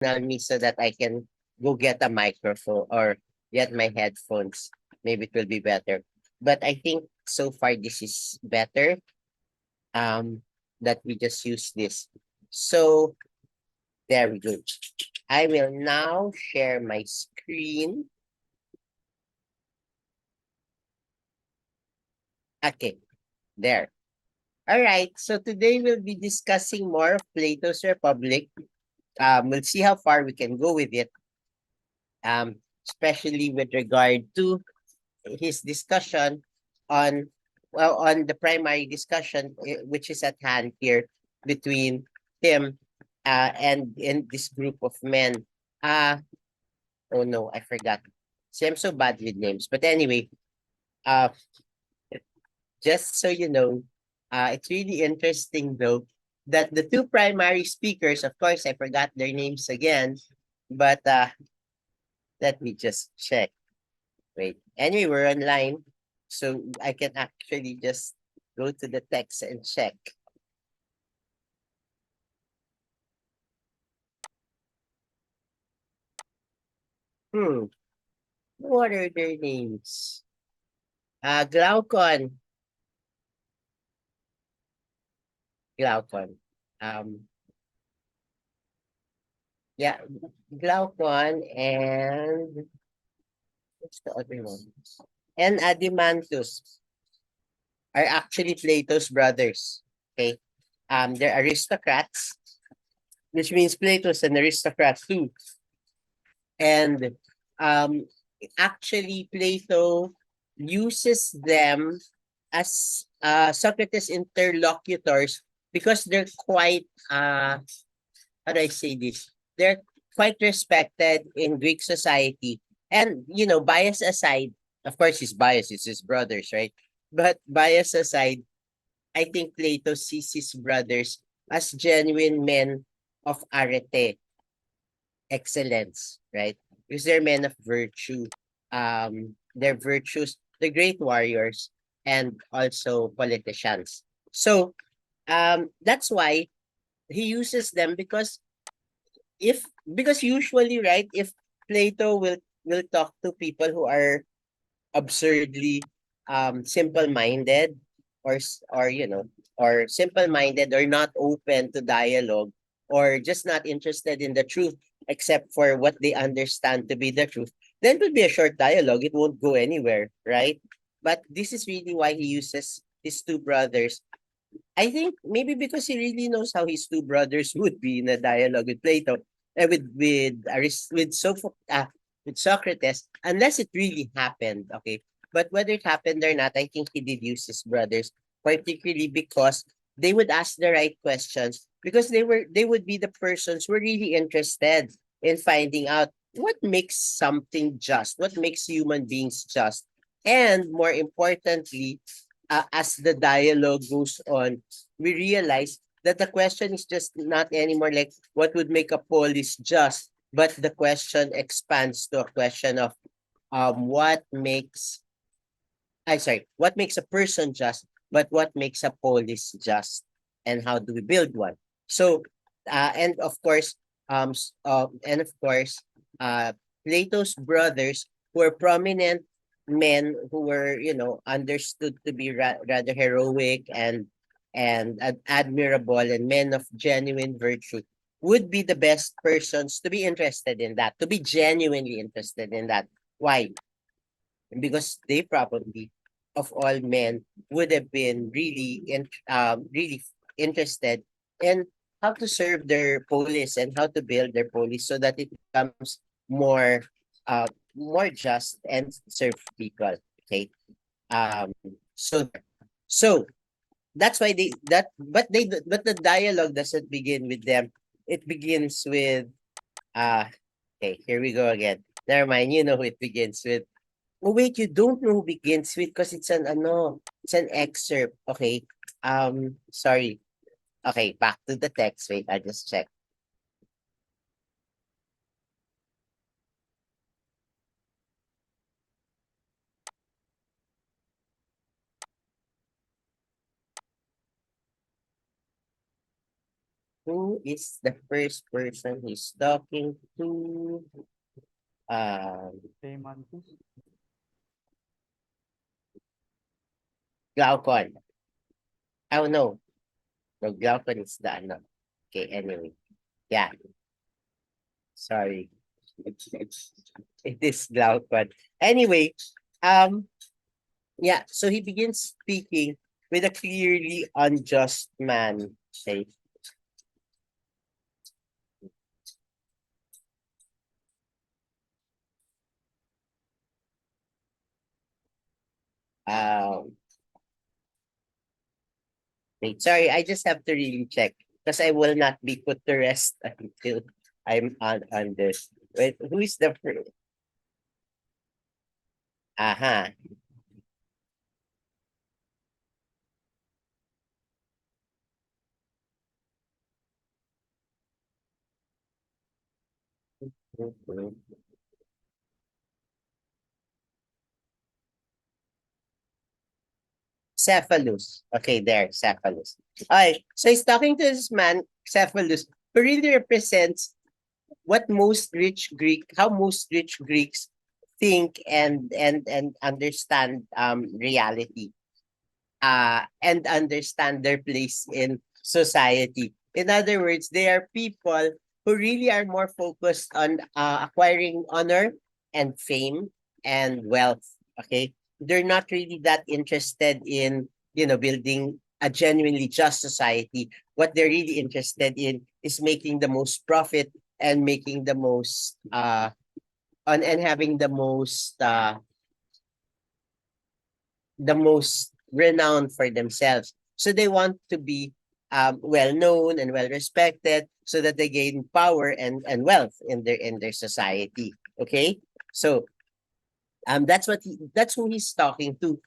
me so that I can go get a microphone or get my headphones. Maybe it will be better. But I think so far this is better. Um, that we just use this. So there we go. I will now share my screen. Okay, there. All right. So today we'll be discussing more of Plato's Republic. We'll see how far we can go with it. Especially with regard to his discussion on on the primary discussion which is at hand here between him and in this group of men. Uh oh no, I forgot. See, I'm so bad with names. But anyway, uh just so you know, it's really interesting though that the two primary speakers, of course, I forgot their names again, but let me just check. Wait. Anyway, we're online, so I can actually just go to the text and check. Hmm. What are their names? Glaucon. Glaucon. Um, yeah, Glaucon and what's the other one? And Adimantus are actually Plato's brothers. Okay. They're aristocrats, which means Plato's an aristocrat too. And um, actually, Plato uses them as Socrates' interlocutors because they're quite, how do I say this? They're quite respected in Greek society. And, you know, bias aside, of course, he's biased, it's his brothers, right? But bias aside, I think Plato sees his brothers as genuine men of arete, excellence, right? Because they're men of virtue. Their virtues, the great warriors, and also politicians. So that's why he uses them because usually, right, if Plato will talk to people who are absurdly simple-minded or you know or simple-minded or not open to dialogue or just not interested in the truth except for what they understand to be the truth, then it will be a short dialogue. It won't go anywhere, right? But this is really why he uses his two brothers. I think maybe because he really knows how his two brothers would be in a dialogue with Plato and with Socrates, unless it really happened. Okay, but whether it happened or not, I think he did use his brothers, particularly because they would ask the right questions because they would be the persons who were really interested in finding out what makes something just, what makes human beings just, and more importantly, as the dialogue goes on, we realize that the question is just not anymore like what would make a polis just, but the question expands to a question of what makes what makes a person just, but what makes a polis just, and how do we build one? So, and of course, uh, Plato's brothers were prominent men who were, you know, understood to be rather heroic and admirable and men of genuine virtue would be the best persons to be interested in that, to be genuinely interested in that. Why? Because they probably of all men would have been really interested in how to serve their police and how to build their police so that it becomes more more just and serve people. Okay. um so so that's why but the dialogue doesn't begin with them. It begins with uh okay, here we go again. Never mind, you know who it begins with. Oh, wait, you don't know who begins with because it's an excerpt. Okay. Sorry. Okay, back to the text. Wait, I just checked. Who is the first person he's talking to? Glaucon. Oh no. No, Glaucon is the ano. Okay, anyway. Yeah, sorry. It is Glaucon. Anyway, um, yeah, so he begins speaking with a clearly unjust man. Say, um, wait, sorry, I just have to really check because I will not be put to rest until I'm on this. Wait, who is the first? Aha. Cephalus. Okay, there, Cephalus. Alright, so he's talking to this man, Cephalus, who really represents what most rich Greek, how most rich Greeks think and understand reality and understand their place in society. In other words, they are people who really are more focused on acquiring honor and fame and wealth. Okay, they're not really that interested in building a genuinely just society. What they're really interested in is making the most profit and making the most on and having the most renowned for themselves. So they want to be well known and well respected so that they gain power and wealth in their society. Okay, so that's who he's talking to.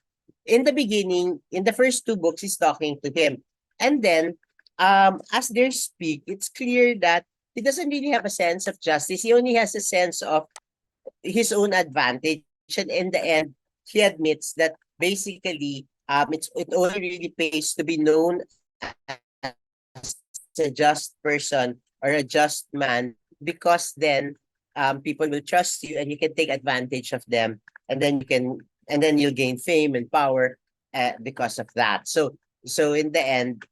In the beginning, in the first two books, he's talking to him, and then as they speak, it's clear that he doesn't really have a sense of justice. He only has a sense of his own advantage. And in the end, he admits that basically it only really pays to be known as a just person or a just man because then people will trust you and you can take advantage of them and then you'll gain fame and power because of that. So in the end,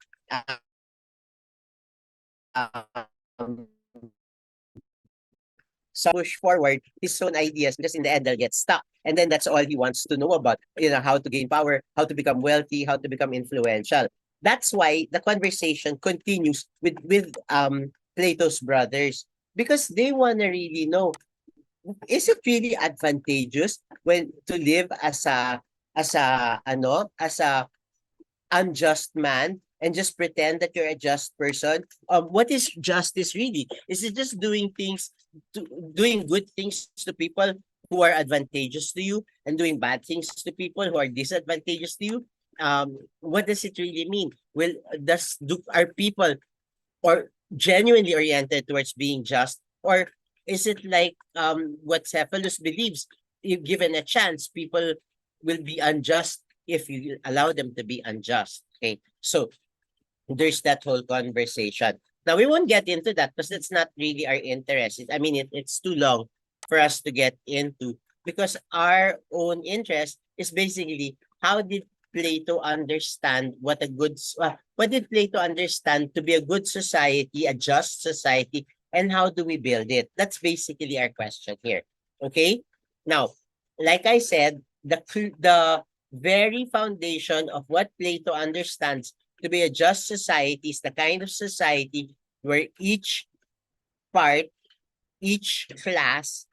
um, so push forward his own ideas because in the end they'll get stuck. And then that's all he wants to know about, how to gain power, how to become wealthy, how to become influential. That's why the conversation continues with Plato's brothers because they want to really know, is it really advantageous when to live as a unjust man and just pretend that you're a just person? What is justice really? Is it just doing good things to people who are advantageous to you and doing bad things to people who are disadvantageous to you? What does it really mean? Well, are people or genuinely oriented towards being just, or is it like what Cephalus believes? If given a chance, people will be unjust if you allow them to be unjust. Okay, so there's that whole conversation. Now we won't get into that because it's not really our interest. I mean, it's too long for us to get into because our own interest is basically how did Plato understand what did Plato understand to be a good society, a just society, and how do we build it? That's basically our question here. Okay. Now, like I said, the very foundation of what Plato understands to be a just society is the kind of society where part, each class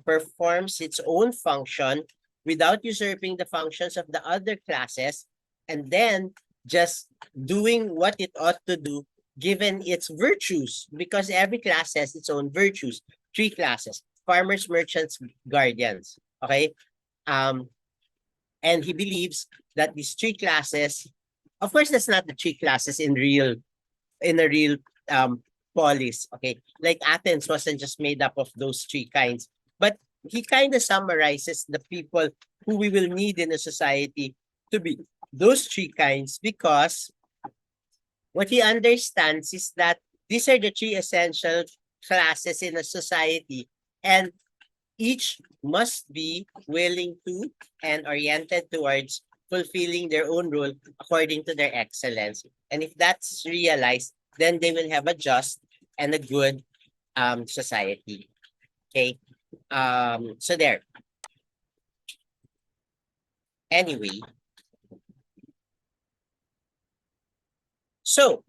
performs its own function without usurping the functions of the other classes, and then just doing what it ought to do given its virtues, because every class has its own virtues. Three classes: farmers, merchants, guardians. Okay. Um, and he believes that these three classes, of course, that's not the three classes in a real um polis. Okay, like Athens wasn't just made up of those three kinds, but he kind of summarizes the people who we will need in a society to be those three kinds because what he understands is that these are the three essential classes in a society, and each must be willing to and oriented towards fulfilling their own role according to their excellence. And if that's realized, then they will have a just and a good society. Okay. So there. Anyway, so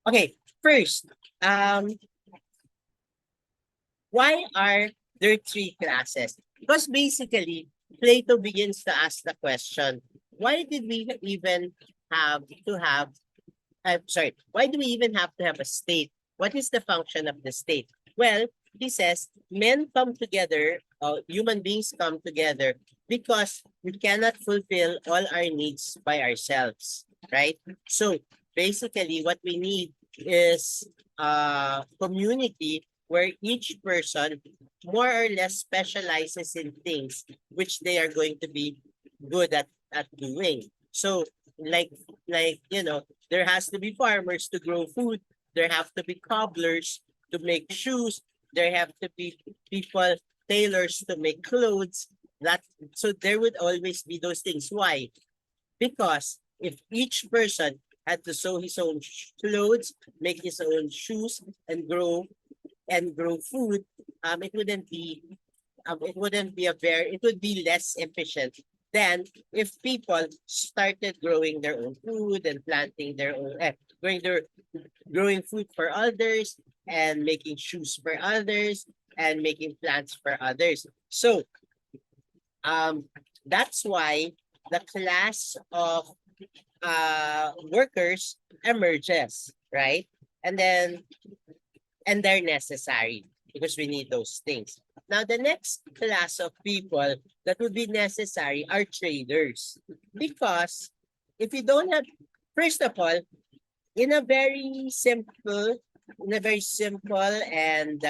okay, first, why are there three classes? Because basically, Plato begins to ask the question, why did we even have to have, I'm sorry, why do we even have to have a state? What is the function of the state? Well, he says men come together, human beings come together because we cannot fulfill all our needs by ourselves, right? So basically, what we need is a community where each person more or less specializes in things which they are going to be good at doing. So like there has to be farmers to grow food. There have to be cobblers to make shoes. There have to be people, tailors to make clothes. That so there would always be those things. Why? Because if each person had to sew his own clothes, make his own shoes, and grow food, it wouldn't be a very it would be less efficient than if people started growing their own food and planting their own growing food for others and making shoes for others and making plants for others. So um that's why the class of workers emerges, right? And then and they're necessary because we need those things. Now, the next class of people that would be necessary are traders. Because if you don't have, first of all, in a very simple, and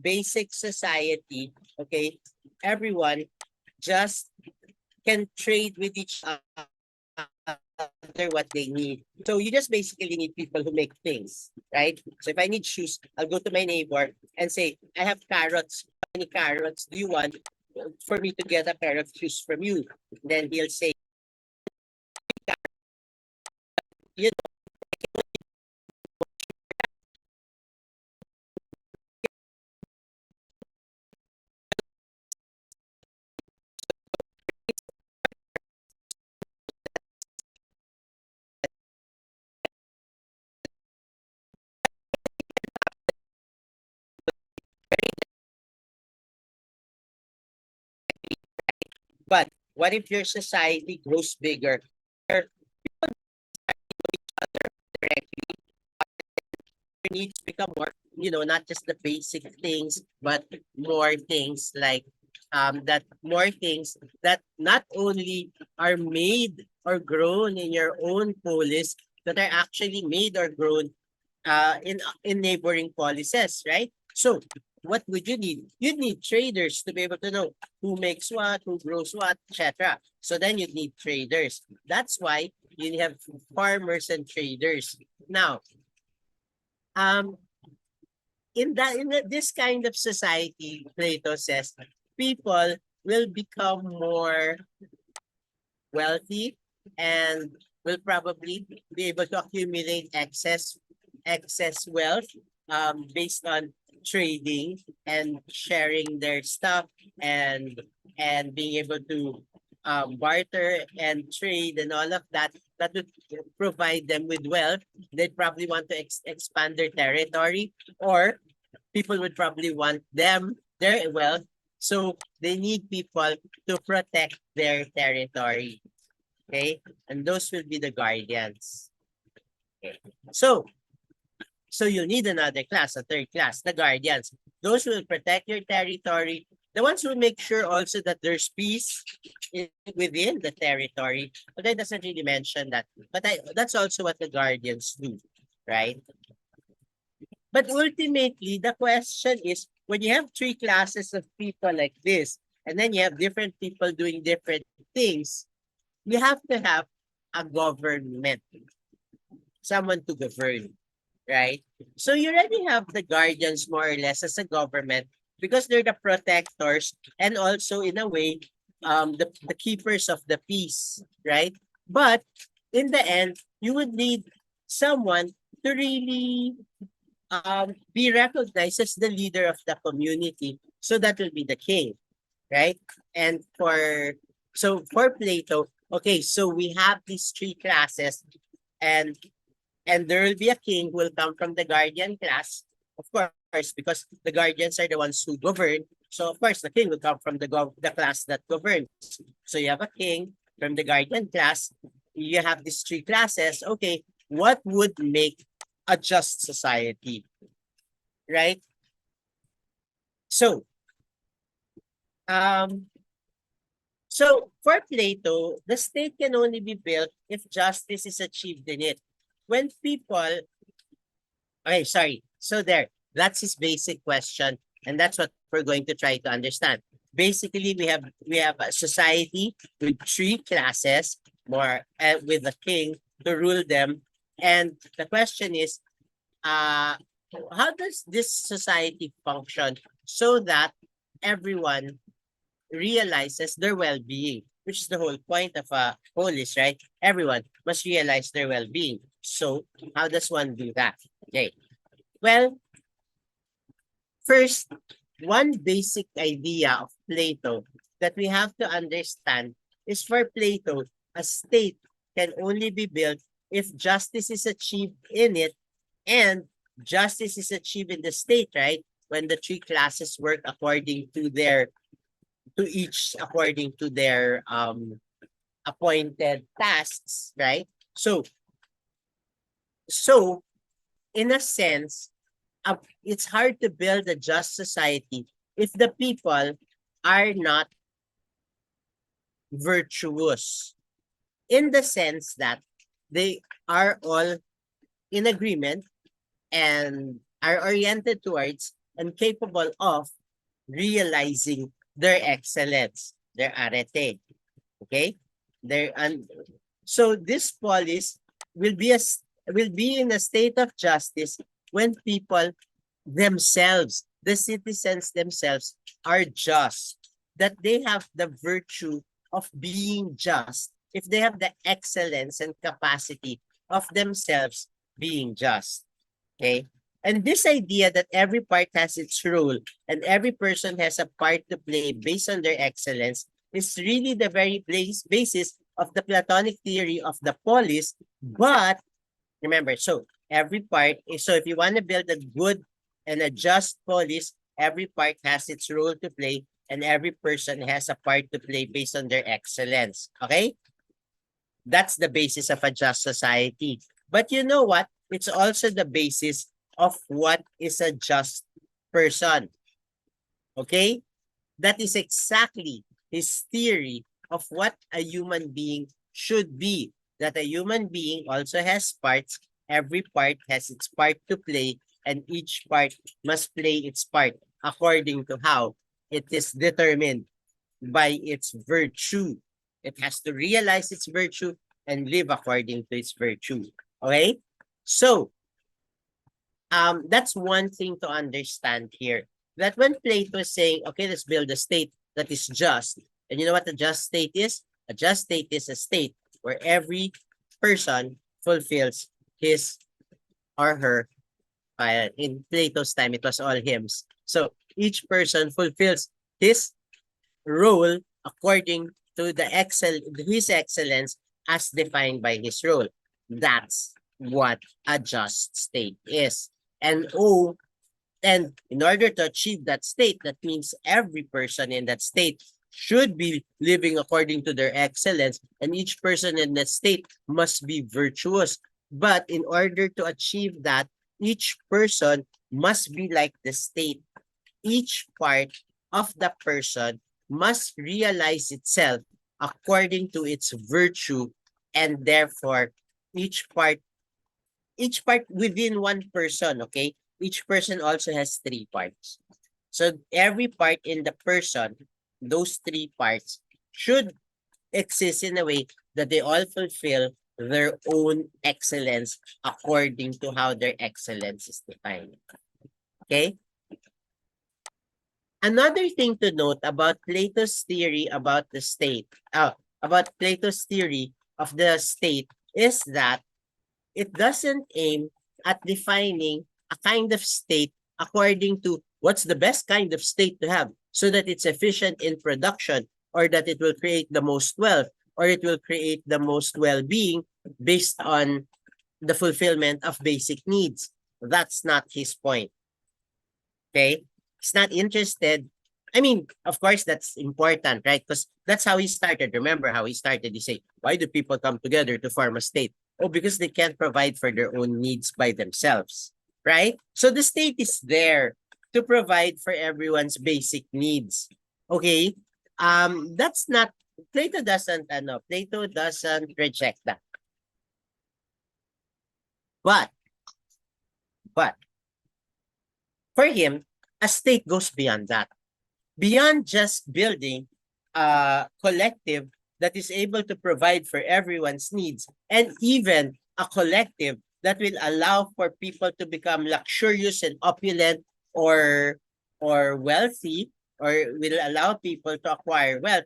basic society, okay, everyone just can trade with each other what they need. So you just basically need people who make things, right? So if I need shoes, I'll go to my neighbor and say, I have carrots. How many carrots do you want for me to get a pair of shoes from you? Then he'll say, you know, but what if your society grows bigger? Your needs become more, not just the basic things, but more things like more things that not only are made or grown in your own polis, but are actually made or grown in neighboring policies, right? So what would you need? You'd need traders to be able to know who makes what, who grows what, etc. So then you'd need traders. That's why you have farmers and traders. Now, um, this kind of society, Plato says, people will become more wealthy and will probably be able to accumulate excess wealth based on trading and sharing their stuff and being able to barter and trade and all of that. That would provide them with wealth. They'd probably want to expand their territory, or people would probably want their wealth. So they need people to protect their territory. Okay, and those will be the guardians. Okay. So you'll need another class, a third class, the guardians. Those will protect your territory. The ones who make sure also that there's peace within the territory. But that doesn't really mention that. But that's also what the guardians do, right? But ultimately, the question is, when you have three classes of people like this, and then you have different people doing different things, you have to have a government. someone to govern, right? So you already have the guardians more or less as a government because they're the protectors and also in a way the keepers of the peace, right? But in the end, you would need someone to really be recognized as the leader of the community. So that will be the king, right? And for Plato, okay, so we have these three classes, and there will be a king who will come from the guardian class, of course, because the guardians are the ones who govern. So of course, the king will come from the class that governs. So you have a king from the guardian class. You have these three classes. Okay, what would make a just society, right? So, um, so for Plato, the state can only be built if justice is achieved in it. When people Okay, sorry. So there, that's his basic question, and that's what we're going to try to understand. Basically, we have a society with three classes, more with the king to rule them, and the question is, uh, how does this society function so that everyone realizes their well-being, which is the whole point of a polis, right? Everyone must realize their well-being. So, how does one do that? Okay. Well, first, one basic idea of Plato that we have to understand is for Plato, a state can only be built if justice is achieved in it, and justice is achieved in the state, right? When the three classes work according to their appointed tasks, right? So in a sense, it's hard to build a just society if the people are not virtuous, in the sense that they are all in agreement and are oriented towards and capable of realizing their excellence, their arete. Okay? Their and so this polis will be will be in a state of justice when people themselves, the citizens themselves, are just, that they have the virtue of being just, if they have the excellence and capacity of themselves being just. Okay? And this idea that every part has its role and every person has a part to play based on their excellence is really the very basis of the Platonic theory of the polis. But remember, so every part is, so if you want to build a good and a just polis, every part has its role to play and every person has a part to play based on their excellence. Okay? That's the basis of a just society. But you know what? It's also the basis of what is a just person. Okay? That is exactly his theory of what a human being should be. That a human being also has parts. Every part has its part to play, and each part must play its part according to how it is determined by its virtue. It has to realize its virtue and live according to its virtue. Okay? So, that's one thing to understand here. That when Plato is saying, okay, let's build a state that is just. And you know what a just state is? A just state is a state where every person fulfills his or her, in Plato's time, it was all hymns. So each person fulfills his role according to his excellence as defined by his role. That's what a just state is. And and in order to achieve that state, that means every person in that state should be living according to their excellence, and each person in that state must be virtuous. But in order to achieve that, each person must be like the state. Each part of the person must realize itself according to its virtue, and therefore each part within one person, okay? Each person also has three parts. So every part in the person, those three parts should exist in a way that they all fulfill their own excellence according to how their excellence is defined. Okay? Another thing to note about Plato's theory about the state, about Plato's theory of the state is that it doesn't aim at defining a kind of state according to what's the best kind of state to have so that it's efficient in production or that it will create the most wealth or it will create the most well-being based on the fulfillment of basic needs. That's not his point. Okay? He's not interested. I mean, of course, that's important, right? Because that's how he started. Remember how he started? He say, why do people come together to form a state? Oh, because they can't provide for their own needs by themselves, right? So the state is there to provide for everyone's basic needs. Okay? That's not Plato doesn't reject that. But but for him, a state goes beyond that. Beyond just building a collective that is able to provide for everyone's needs, and even a collective that will allow for people to become luxurious and opulent or wealthy, or will allow people to acquire wealth.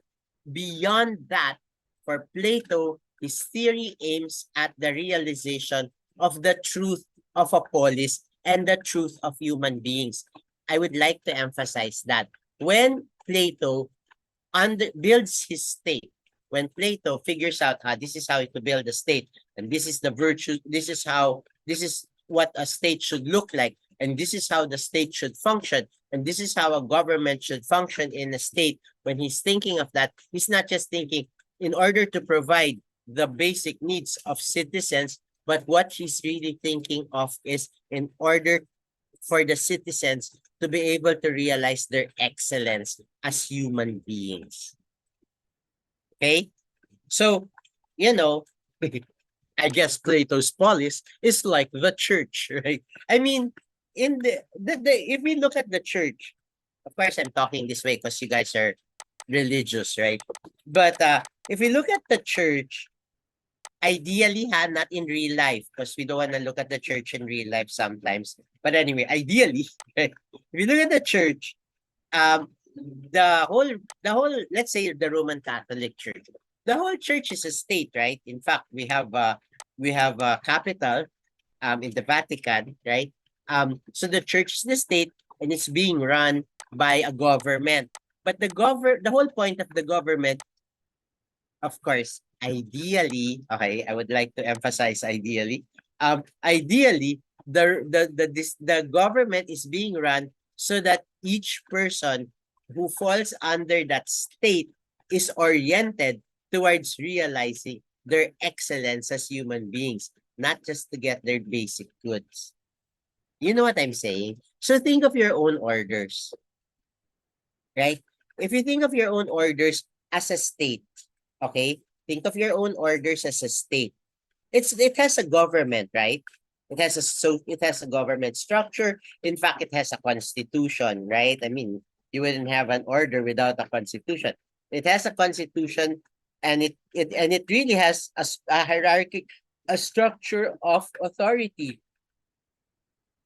Beyond that, for Plato, his theory aims at the realization of the truth of a polis and the truth of human beings. I would like to emphasize that when Plato builds his state, when Plato figures out this is how to build a state, and this is the virtue, this is what a state should look like, and this is how the state should function, and this is how a government should function in a state. When he's thinking of that, he's not just thinking in order to provide the basic needs of citizens, but what he's really thinking of is in order for the citizens to be able to realize their excellence as human beings. Okay? So, you know, I guess Plato's polis is like the church, right? I mean, in the if we look at the church, of course I'm talking this way because you guys are religious, right? But if we look at the church, ideally, not in real life, because we don't want to look at the church in real life sometimes. But anyway, ideally, if you look at the church, um, let's say the Roman Catholic Church, the whole church is a state, right? In fact, we have a capital, in the Vatican, right? So the church is the state, and it's being run by a government. But the whole point of the government, of course, ideally, okay, I would like to emphasize ideally. Ideally, the government is being run so that each person who falls under that state is oriented towards realizing their excellence as human beings, not just to get their basic goods. You know what I'm saying? So think of your own orders, right? If you think of your own orders as a state, okay? Think of your own orders as a state. It has a government, right? It has a government structure. In fact, it has a constitution, right? I mean, you wouldn't have an order without a constitution. It has a constitution, and it really has a hierarchy, a structure of authority,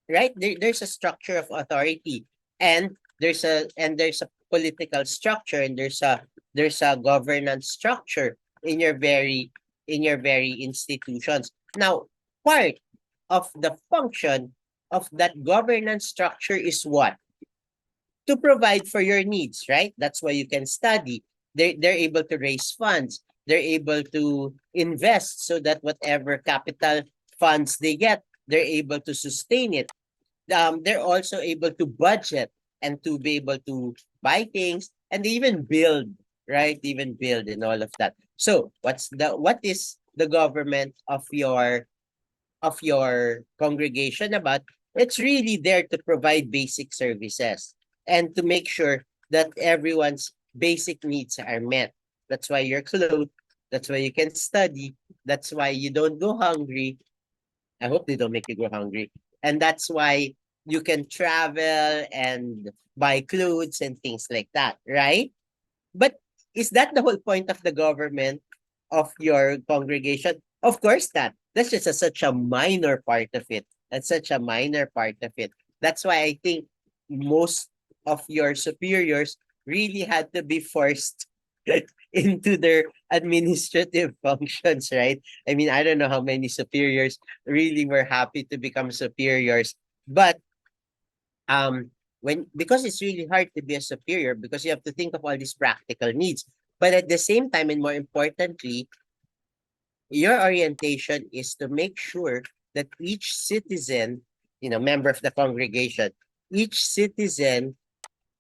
right? There's a structure of authority, and there's a political structure, and there's a governance structure in your very institutions. Now, part of the function of that governance structure is what? To provide for your needs, right? That's why you can study. They're able to raise funds. They're able to invest so that whatever capital funds they get, they're able to sustain it. They're also able to budget and to be able to buy things, and they even build, right? They even build and all of that. So what is the government of your congregation about? It's really there to provide basic services and to make sure that everyone's basic needs are met. That's why you're clothed. That's why you can study. That's why you don't go hungry. I hope they don't make you go hungry. And that's why you can travel and buy clothes and things like that, right? But is that the whole point of the government of your congregation? Of course not. That's just such a minor part of it. That's such a minor part of it. That's why I think most of your superiors really had to be forced into their administrative functions, right? I mean, I don't know how many superiors really were happy to become superiors, but when because it's really hard to be a superior because you have to think of all these practical needs. But at the same time, and more importantly, your orientation is to make sure that each citizen, member of the congregation, each citizen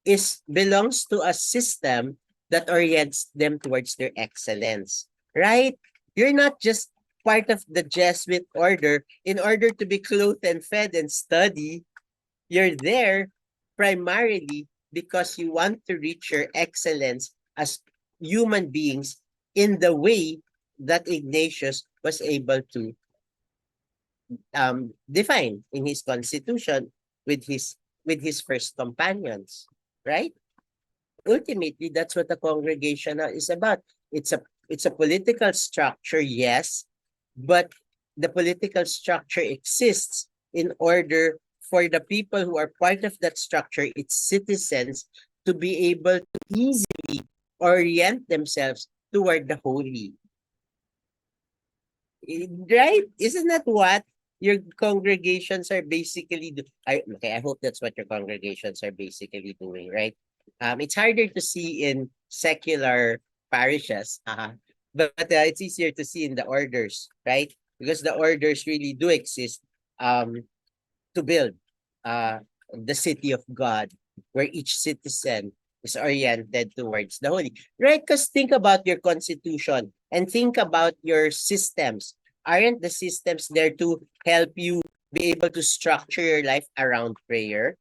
is belongs to a system that orients them towards their excellence, right? You're not just part of the Jesuit order in order to be clothed and fed and study. You're there primarily because you want to reach your excellence as human beings in the way that Ignatius was able to define in his constitution with his first companions, right? Ultimately, that's what the congregation is about. It's a it's a political structure, yes, but the political structure exists in order for the people who are part of that structure, its citizens, to be able to easily orient themselves toward the holy. Right? Isn't that what your congregations are basically okay, I hope that's what your congregations are basically doing, right? It's harder to see in secular parishes, but it's easier to see in the orders, right? Because the orders really do exist to build uh, the city of God, where each citizen is oriented towards the holy. Right? Because think about your constitution and think about your systems. Aren't the systems there to help you be able to structure your life around prayer?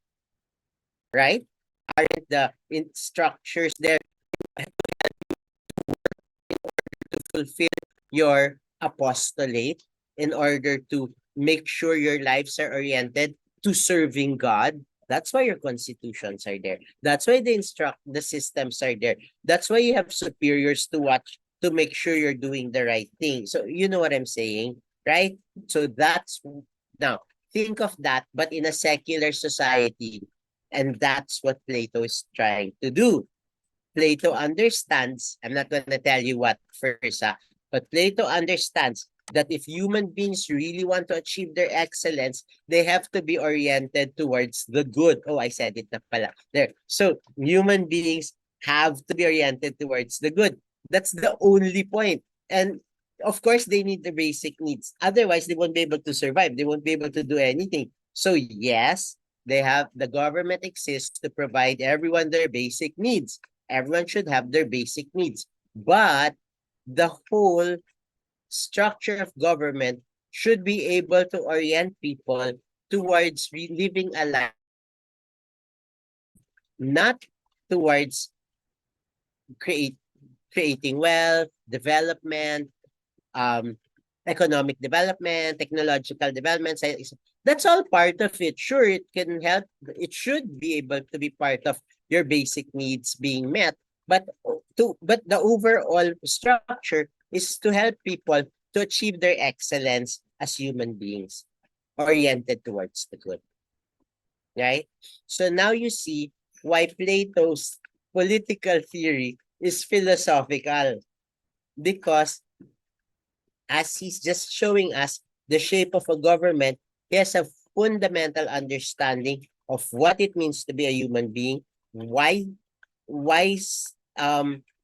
Right? Aren't the structures there to fulfill your apostolate in order to make sure your lives are oriented to serving God? That's why your constitutions are there. That's why the systems are there. That's why you have superiors to watch to make sure you're doing the right thing. So you know what I'm saying, right? So that's now think of that, but in a secular society, and that's what Plato is trying to do. Plato understands, I'm not going to tell you what first, but Plato understands that if human beings really want to achieve their excellence, they have to be oriented towards the good. Oh, I said it na pala. There. So human beings have to be oriented towards the good. That's the only point. And of course, they need the basic needs. Otherwise, they won't be able to survive. They won't be able to do anything. So yes, the government exists to provide everyone their basic needs. Everyone should have their basic needs. But the whole structure of government should be able to orient people towards living a life, not towards create creating wealth, development, um, economic development, technological development. That's all part of it. Sure, it can help. It should be able to be part of your basic needs being met. But the overall structure is to help people to achieve their excellence as human beings oriented towards the good. Right? So now you see why Plato's political theory is philosophical because as he's just showing us the shape of a government, he has a fundamental understanding of what it means to be a human being, why why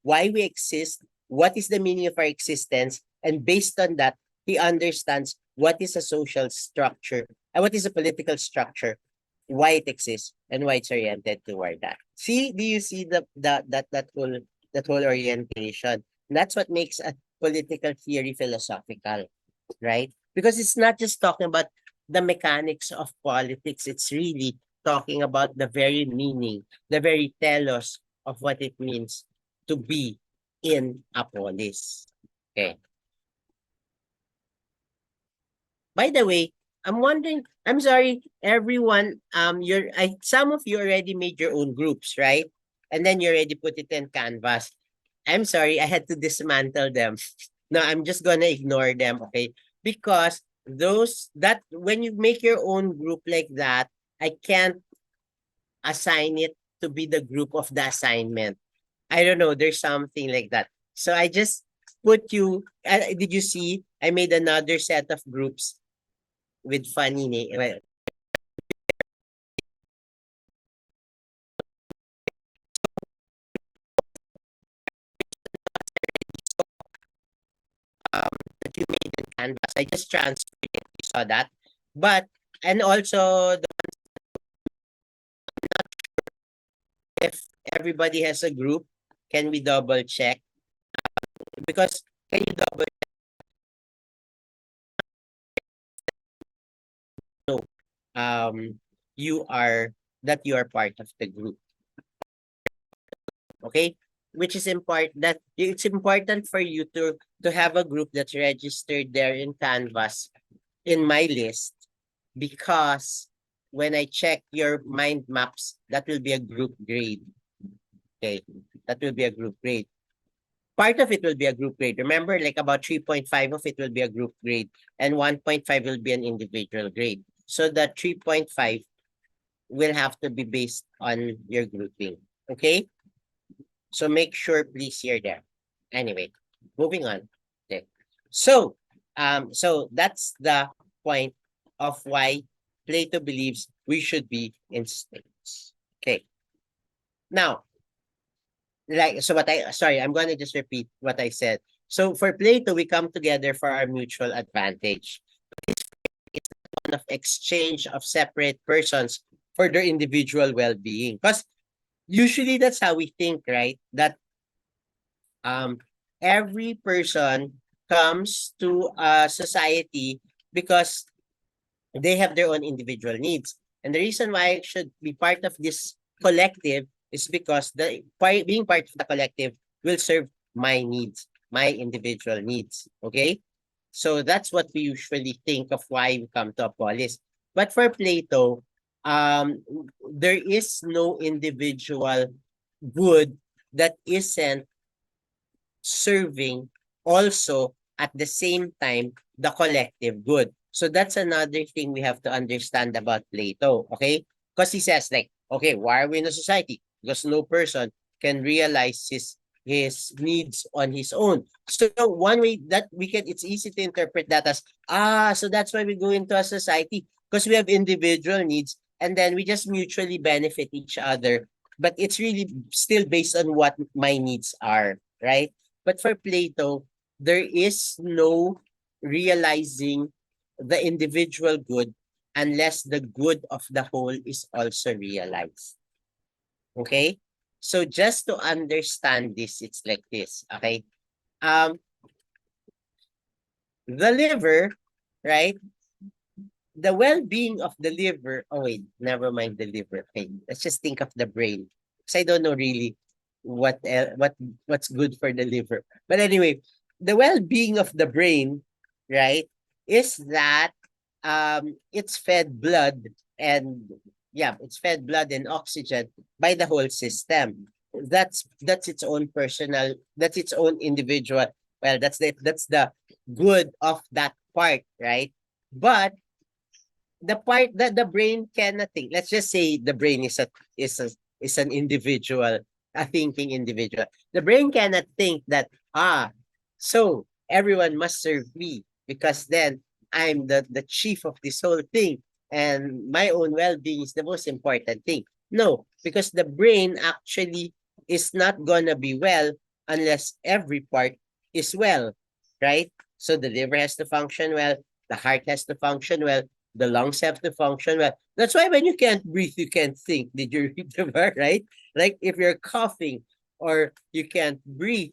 why we exist, what is the meaning of our existence, and based on that, he understands what is a social structure and what is a political structure, why it exists, and why it's oriented toward that. See, do you see that whole orientation? That's what makes a political theory philosophical, right? Because it's not just talking about the mechanics of politics, it's really talking about the very meaning, the very telos of what it means to be in a polis. Okay. By the way, I'm wondering, I'm sorry, everyone, some of you already made your own groups, right? And then you already put it in Canvas. I'm sorry, I had to dismantle them. No, I'm just gonna ignore them, okay? Because those that when you make your own group like that, I can't assign it to be the group of the assignment. I don't know, there's something like that. So I just put you, did you see? I made another set of groups with funny name. Well, that you made in Canvas. I just transferred it. You saw that. But, and also, if everybody has a group, can we double check? Because can you double know you are that you are part of the group? Okay, which is important, that it's important for you to have a group that's registered there in Canvas in my list, because when I check your mind maps, that will be a group grade. Okay, that will be a group grade. Part of it will be a group grade. Remember, like about 3.5 of it will be a group grade, and 1.5 will be an individual grade. So the 3.5 will have to be based on your grouping. Okay? So make sure please you're there. Anyway, moving on. Okay. So that's the point of why Plato believes we should be in states. Okay. Now, like so what I sorry, I'm gonna just repeat what I said. So for Plato, we come together for our mutual advantage. It's one of exchange of separate persons for their individual well-being. Because usually that's how we think, right? That um every person comes to a society because they have their own individual needs. And the reason why I should be part of this collective is because being part of the collective will serve my needs, my individual needs. Okay? So that's what we usually think of why we come to a polis. But for Plato, there is no individual good that isn't serving also at the same time the collective good. So that's another thing we have to understand about Plato, okay? Because he says like, okay, why are we in a society? Because no person can realize his needs on his own. So one way that we can, it's easy to interpret that as, so that's why we go into a society, because we have individual needs and then we just mutually benefit each other. But it's really still based on what my needs are, right? But for Plato, there is no realizing the individual good unless the good of the whole is also realized. Okay? So just to understand this, it's like this. Okay? Um, the liver, right? The well-being of the liver. Oh wait, never mind the liver. Okay, let's just think of the brain. Because I don't know really what's good for the liver. But anyway, the well-being of the brain, right, is that it's fed blood and yeah, it's fed blood and oxygen by the whole system. That's its own personal, that's its own individual. Well, that's the good of that part, right? But the part that the brain cannot think. Let's just say the brain is an individual, a thinking individual. The brain cannot think that so everyone must serve me because then I'm the chief of this whole thing and my own well-being is the most important thing. No, because the brain actually is not gonna be well unless every part is well, right? So the liver has to function well, the heart has to function well, the lungs have to function well. That's why when you can't breathe, you can't think. Did you read the bar, right? Like if you're coughing or you can't breathe,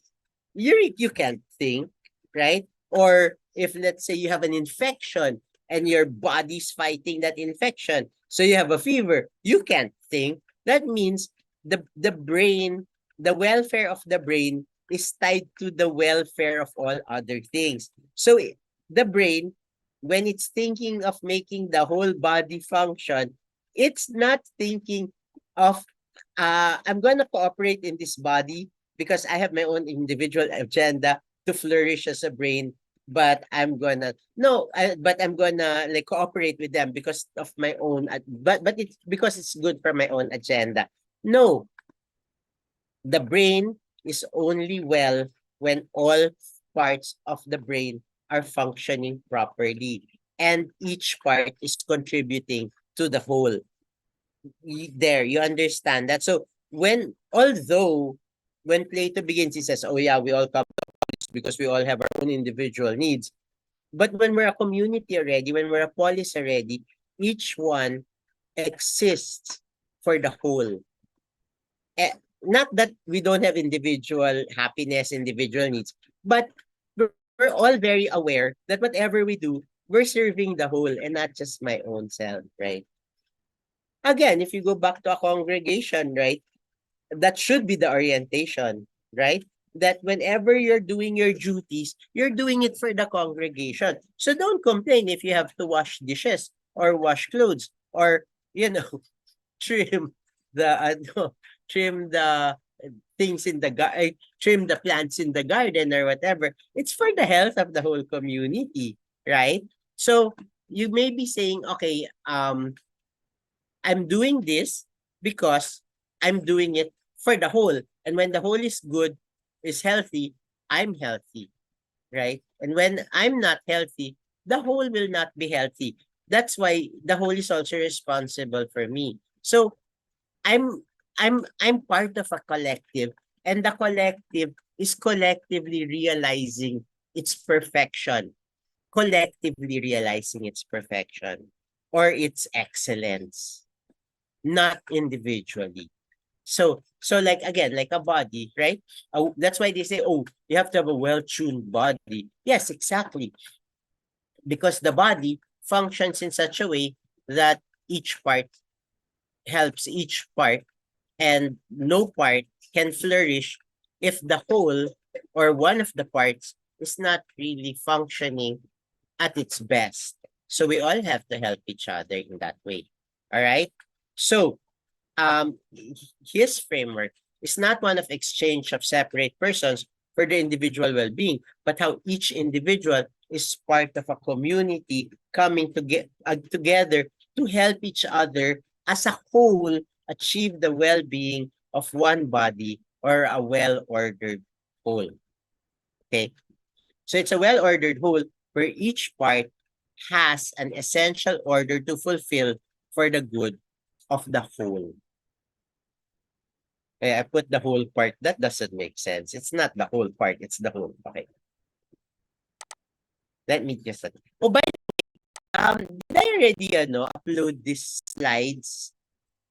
you can't think, right? Or if let's say you have an infection and your body's fighting that infection, so you have a fever, you can't think. That means the brain, the welfare of the brain is tied to the welfare of all other things. So the brain, when it's thinking of making the whole body function, it's not thinking of I'm gonna cooperate in this body because I have my own individual agenda, to flourish as a brain, but I'm gonna no, but I'm gonna like cooperate with them because of my own, but it's because it's good for my own agenda. No, the brain is only well when all parts of the brain are functioning properly and each part is contributing to the whole. There, you understand that. So although when Plato begins, he says, "Oh yeah, we all come because we all have our own individual needs." But when we're a community already, when we're a polis already, each one exists for the whole. Not that we don't have individual happiness, individual needs, but we're all very aware that whatever we do, we're serving the whole and not just my own self, right? Again, if you go back to a congregation, right, that should be the orientation, right? That whenever you're doing your duties, you're doing it for the congregation. So don't complain if you have to wash dishes or wash clothes or, you know, trim the trim the things in the trim the plants in the garden or whatever. It's for the health of the whole community, right? So you may be saying, okay, I'm doing this because I'm doing it for the whole. And when the whole is good, is healthy, I'm healthy, right? And when I'm not healthy, the whole will not be healthy. That's why the whole is also responsible for me. So I'm I'm part of a collective, and the collective is collectively realizing its perfection, collectively realizing its perfection or its excellence, not individually. So like again, like a body, right? That's why they say, oh, you have to have a well-tuned body. Yes, exactly. Because the body functions in such a way that each part helps each part and no part can flourish if the whole or one of the parts is not really functioning at its best. So we all have to help each other in that way. All right. So his framework is not one of exchange of separate persons for the individual well-being, but how each individual is part of a community coming to get together to help each other as a whole achieve the well-being of one body or a well-ordered whole. Okay, so it's a well-ordered whole where each part has an essential order to fulfill for the good of the whole. I put the whole part. That doesn't make sense. It's not the whole part. It's the whole. Okay. Let me just. Oh, by did I already upload these slides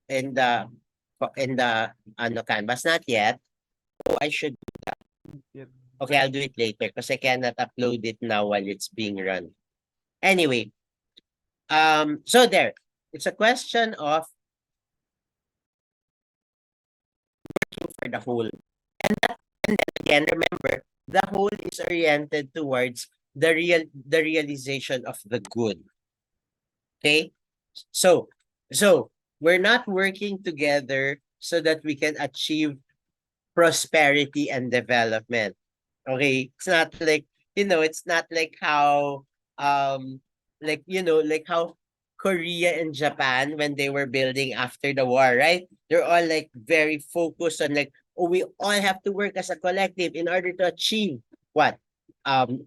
in the canvas? Not yet. Oh, I should. Yep. Okay, I'll do it later because I cannot upload it now while it's being run. Anyway, so there. It's a question of for the whole. And then again, remember, the whole is oriented towards the realization of the good. Okay? So so we're not working together so that we can achieve prosperity and development. Okay? It's not like, it's not like how like how Korea and Japan when they were building after the war, right? They're all like very focused on like, oh, we all have to work as a collective in order to achieve what?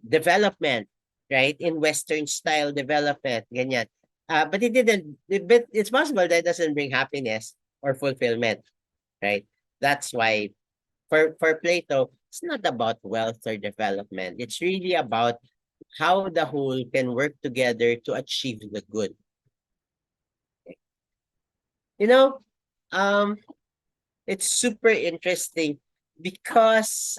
Development, right? In Western style development, ganyan. But but it's possible that it doesn't bring happiness or fulfillment, right? That's why for Plato, it's not about wealth or development. It's really about how the whole can work together to achieve the good. You know, um, it's super interesting because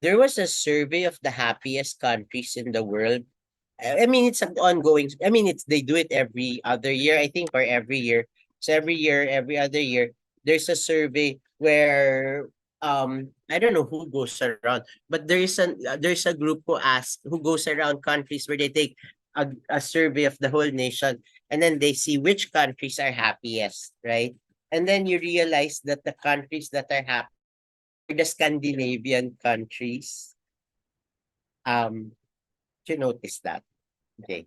there was a survey of the happiest countries in the world. I mean, it's an ongoing. I mean, it's they do it every other year, I think, or every year. So every year, every other year, there's a survey where I don't know who goes around, but there's a group who goes around countries where they take a survey of the whole nation, and then they see which countries are happiest, right? And then you realize that the countries that are happiest the Scandinavian countries. Do you notice that? Okay.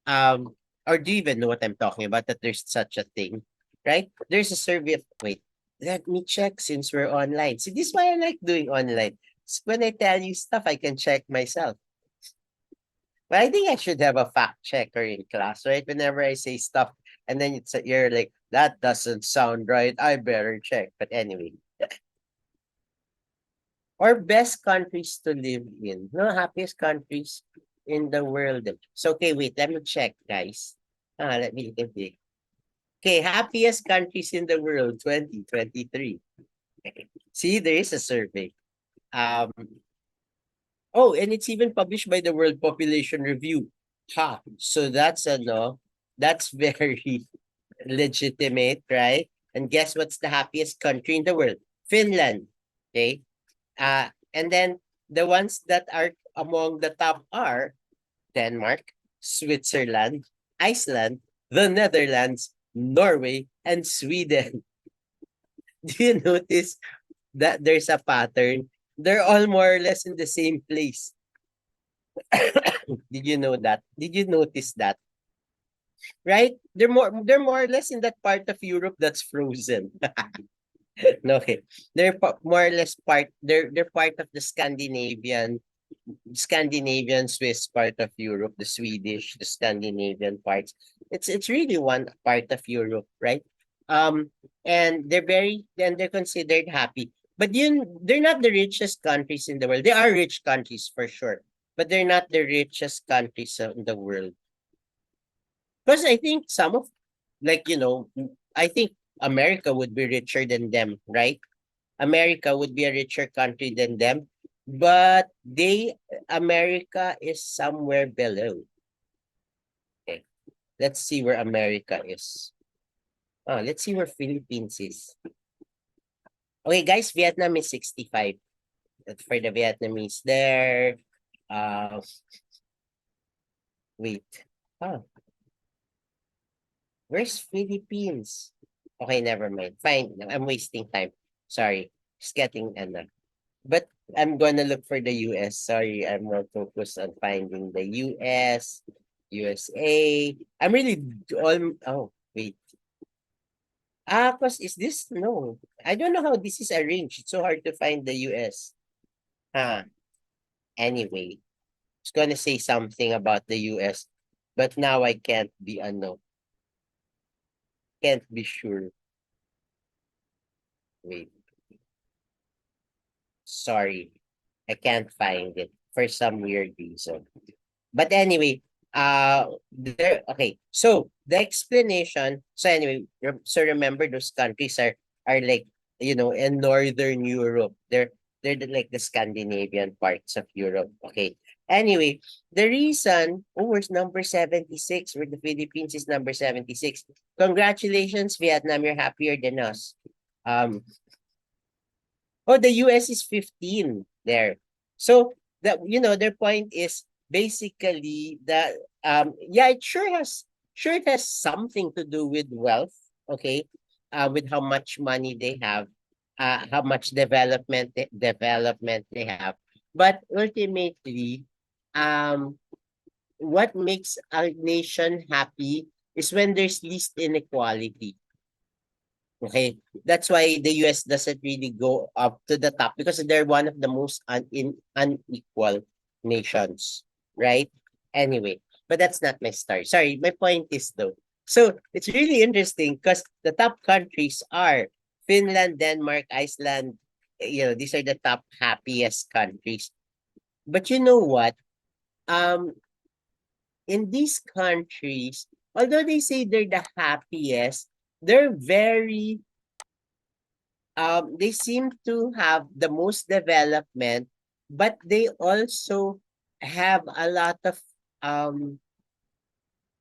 Um, or do you even know what I'm talking about? That there's such a thing, right? There's a survey of wait, let me check since we're online. See, this is why I like doing online. When I tell you stuff, I can check myself. But I think I should have a fact checker in class, right? Whenever I say stuff, and then you're like, that doesn't sound right. I better check. But anyway, or best countries to live in. No, happiest countries in the world. So okay, wait, let me check, guys. Let me think. Okay, happiest countries in the world 2023. See, there is a survey. Um, oh, and it's even published by the World Population Review. Ha, so that's a no. That's very legitimate, right? And guess what's the happiest country in the world? Finland. Okay. And then the ones that are among the top are Denmark, Switzerland, Iceland, the Netherlands, Norway, and Sweden. Do you notice that there's a pattern? They're all more or less in the same place. Did you know that? Did you notice that? Right? They're more or less in that part of Europe that's frozen. No, okay. More or less they're part of the Scandinavian Swiss part of Europe, the Swedish, the Scandinavian parts. It's really one part of Europe, right? Um, and they're considered happy. But they're not the richest countries in the world. They are rich countries for sure, but they're not the richest countries in the world. Because I think I think America would be richer than them, right? America would be a richer country than them, but America is somewhere below. Okay, let's see where America is. Let's see where Philippines is. Okay, guys, Vietnam is 65. That's for the Vietnamese there. Uh, wait. Oh, where's Philippines? Okay, never mind. Fine, I'm wasting time. Sorry, just getting but I'm gonna look for the US. Sorry, I'm more focused on finding the US, USA. I'm really oh wait. Cause is this no? I don't know how this is arranged. It's so hard to find the US. Huh. Anyway, I was gonna say something about the US, but now I can't be can't be sure. Wait, sorry. I can't find it for some weird reason. But anyway, so the explanation. So anyway, so remember those countries are like in Northern Europe. Like the Scandinavian parts of Europe. Okay. Anyway, the reason where's number 76, where the Philippines is number 76. Congratulations, Vietnam, you're happier than us. Um, Oh, the US is 15 there. So that their point is basically that yeah, it has something to do with wealth, okay? With how much money they have, how much development they have. But ultimately, um what makes a nation happy is when there's least inequality. Okay, that's why the US doesn't really go up to the top because they're one of the most unequal nations, right? Anyway, but that's not my story. Sorry, my point is though. So it's really interesting because the top countries are Finland, Denmark, Iceland. These are the top happiest countries. But you know what? Um, in these countries, although they say they're the happiest, they're very they seem to have the most development, but they also have a lot of um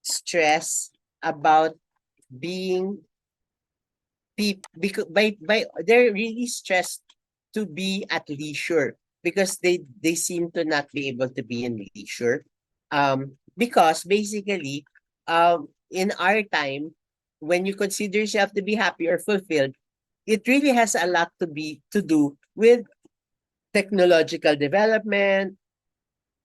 stress about being because by they're really stressed to be at leisure because they seem to not be able to be in leisure because basically in our time when you consider yourself to be happy or fulfilled, it really has a lot to do with technological development,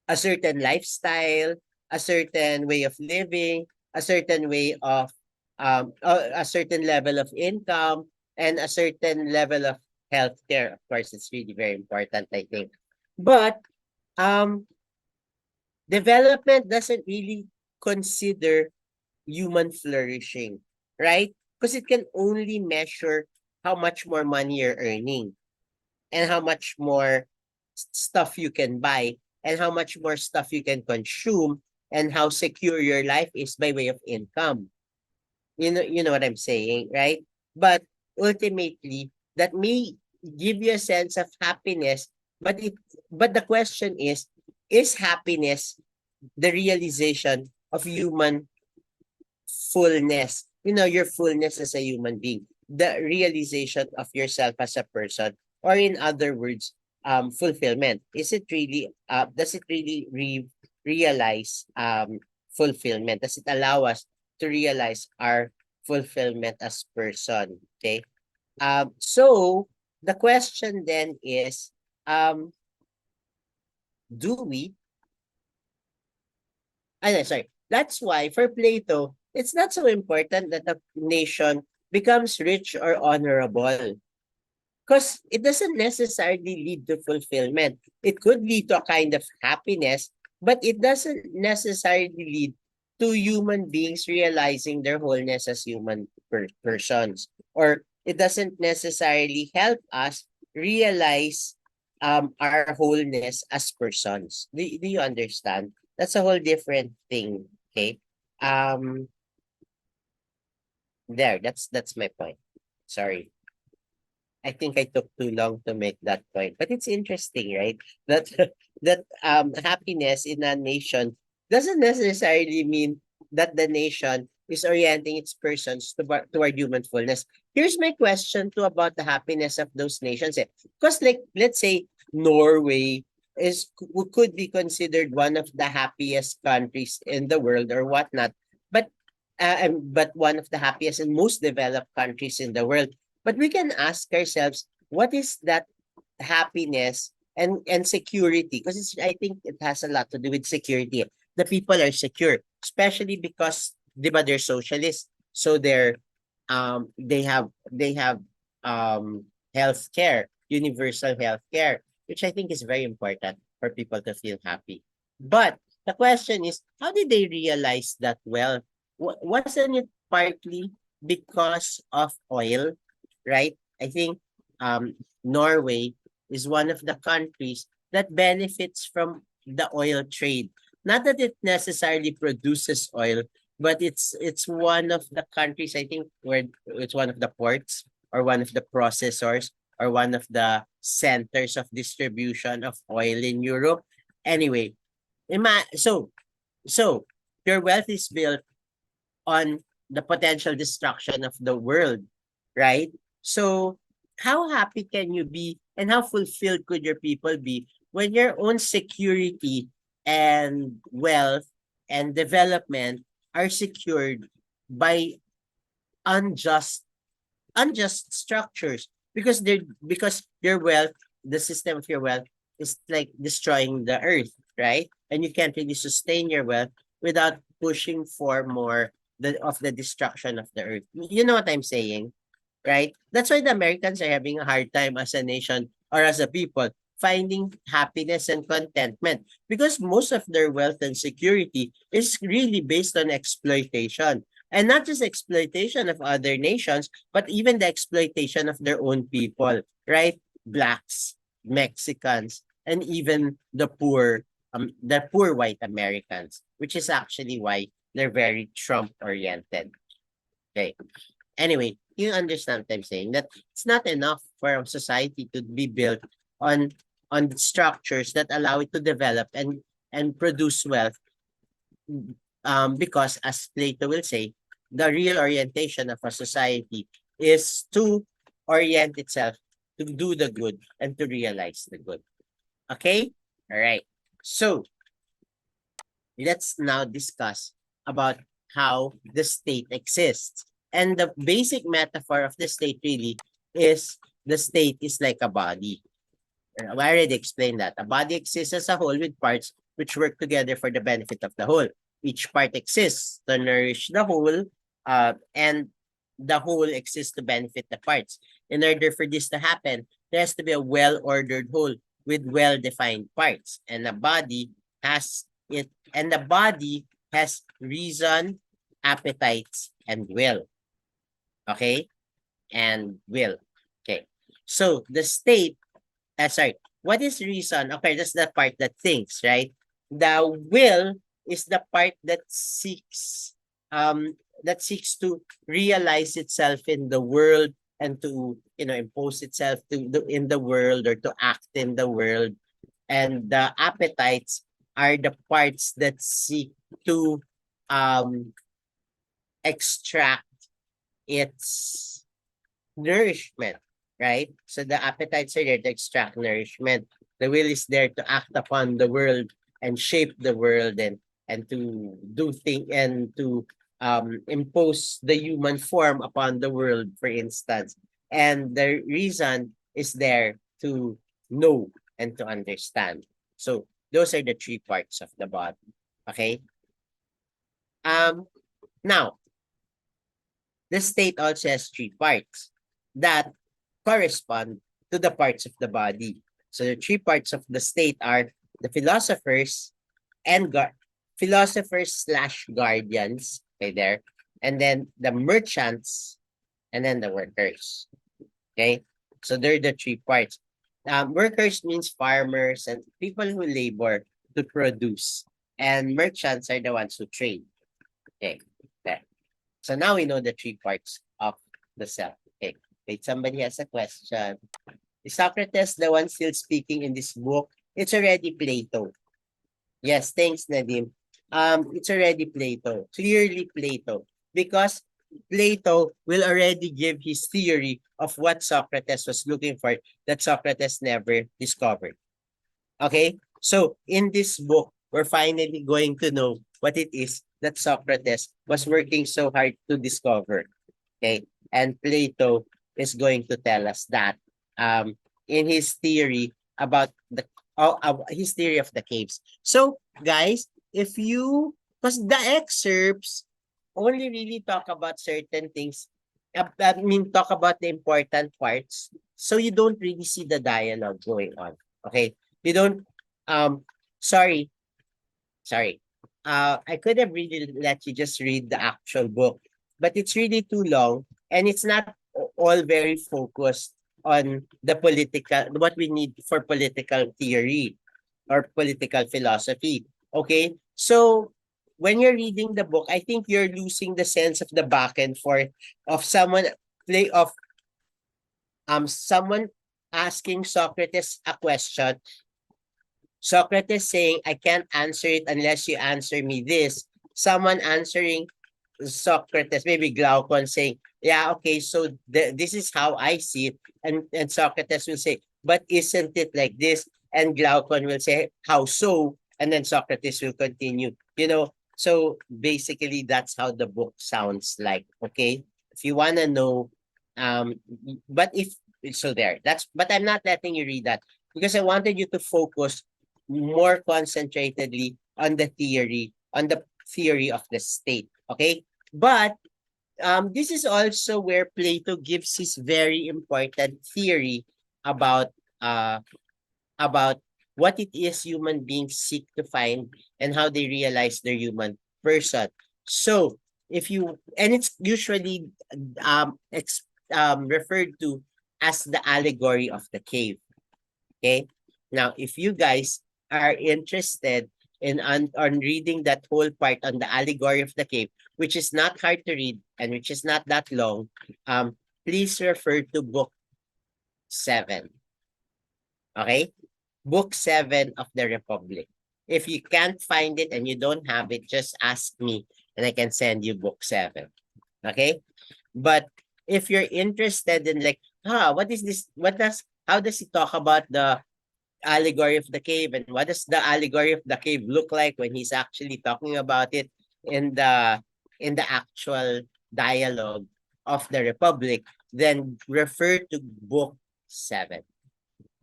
a certain lifestyle, a certain way of living, a certain way of a certain level of income, and a certain level of healthcare. Of course, it's really very important, I think. But um, development doesn't really consider human flourishing, right? Because it can only measure how much more money you're earning and how much more stuff you can buy and how much more stuff you can consume and how secure your life is by way of income. You know what I'm saying, right? But ultimately, that may give you a sense of happiness, but the question is happiness the realization of human fullness, your fullness as a human being, the realization of yourself as a person, or in other words, fulfillment. Does it really realize fulfillment? Does it allow us to realize our fulfillment as person? Okay. So the question then is, do we sorry. That's why for Plato, it's not so important that a nation becomes rich or honorable because it doesn't necessarily lead to fulfillment. It could lead to a kind of happiness, but it doesn't necessarily lead to human beings realizing their wholeness as human persons. Or it doesn't necessarily help us realize our wholeness as persons. Do you understand? That's a whole different thing. Okay. Um, that's my point. Sorry. I think I took too long to make that point. But it's interesting, right? That that happiness in a nation doesn't necessarily mean that the nation is orienting its persons toward human fullness. Here's my question too about the happiness of those nations. Because like let's say Norway could be considered one of the happiest countries in the world or whatnot, but but one of the happiest and most developed countries in the world. But we can ask ourselves, what is that happiness and security? Because I think it has a lot to do with security. The people are secure, especially because they're socialists, so they have health care, universal health care, which I think is very important for people to feel happy. But the question is, how did they realize that wealth? Wasn't it partly because of oil, right? I think Norway is one of the countries that benefits from the oil trade. Not that it necessarily produces oil, but it's one of the countries, I think, where it's one of the ports or one of the processors or one of the centers of distribution of oil in Europe. Anyway, so your wealth is built on the potential destruction of the world, right? So, how happy can you be and how fulfilled could your people be when your own security and wealth and development are secured by unjust unjust structures because your wealth, the system of your wealth is like destroying the earth, right? And you can't really sustain your wealth without pushing for more of the destruction of the earth. You know what I'm saying? Right? That's why the Americans are having a hard time as a nation or as a people finding happiness and contentment because most of their wealth and security is really based on exploitation. And not just exploitation of other nations, but even the exploitation of their own people, right? Blacks, Mexicans, and even the poor white Americans, which is actually why they're very Trump oriented. Okay. Anyway, you understand what I'm saying? That it's not enough for a society to be built on structures that allow it to develop and produce wealth. Because as Plato will say, the real orientation of a society is to orient itself to do the good and to realize the good. Okay? All right. So let's now discuss about how the state exists. And the basic metaphor of the state really is the state is like a body. I already explained that. A body exists as a whole with parts which work together for the benefit of the whole. Each part exists to nourish the whole, and the whole exists to benefit the parts. In order for this to happen, there has to be a well-ordered whole with well-defined parts. And the body has reason, appetites, and will. Okay? And will. Okay. So the state sorry, what is reason? Okay, that's the part that thinks, right? The will is the part that seeks to realize itself in the world and to impose itself in the world or to act in the world. And the appetites are the parts that seek to um extract its nourishment, right? So the appetites are there to extract nourishment. The will is there to act upon the world and shape the world and to do thing and to impose the human form upon the world, for instance. And the reason is there to know and to understand. So those are the three parts of the body. Okay. Um. Now the state also has three parts that correspond to the parts of the body. So the three parts of the state are the philosophers and philosophers slash guardians, okay, there, and then the merchants, and then the workers. Okay, so they're the three parts. Workers means farmers and people who labor to produce, and merchants are the ones who trade. Okay, there. So now we know the three parts of the self. Okay, wait, somebody has a question. Is Socrates the one still speaking in this book? It's already Plato. Yes, thanks, Nadim. It's already Plato, clearly Plato, because Plato will already give his theory of what Socrates was looking for that Socrates never discovered. Okay, so in this book, we're finally going to know what it is that Socrates was working so hard to discover. Okay, and Plato is going to tell us that in his theory about his theory of the caves. So, guys, if you because the excerpts only really talk about certain things. I mean, talk about the important parts. So you don't really see the dialogue going on. Okay, you don't. Um, sorry, sorry. I could have really let you just read the actual book, but it's really too long and it's not all very focused on the political, what we need for political theory or political philosophy. Okay, so when you're reading the book, I think you're losing the sense of the back and forth of someone asking Socrates a question, Socrates saying, I can't answer it unless you answer me this. Someone answering Socrates, maybe Glaucon saying, yeah, okay, so this is how I see it. And Socrates will say, but isn't it like this? And Glaucon will say, how so? And then Socrates will continue, So basically, that's how the book sounds like, okay? If you want to know, um, but if, so there, but I'm not letting you read that because I wanted you to focus more concentratedly on the theory of the state. Okay, but this is also where Plato gives his very important theory about uh about what it is human beings seek to find and how they realize their human person. So if you and it's usually referred to as the allegory of the cave. Okay. Now, if you guys are interested on reading that whole part on the allegory of the cave, which is not hard to read and which is not that long, please refer to book 7. Okay? Book 7 of the Republic. If you can't find it and you don't have it, just ask me and I can send you book 7. Okay? But if you're interested in like, what is this? How does he talk about the allegory of the cave and what does the allegory of the cave look like when he's actually talking about it in the actual dialogue of the Republic, then refer to book 7.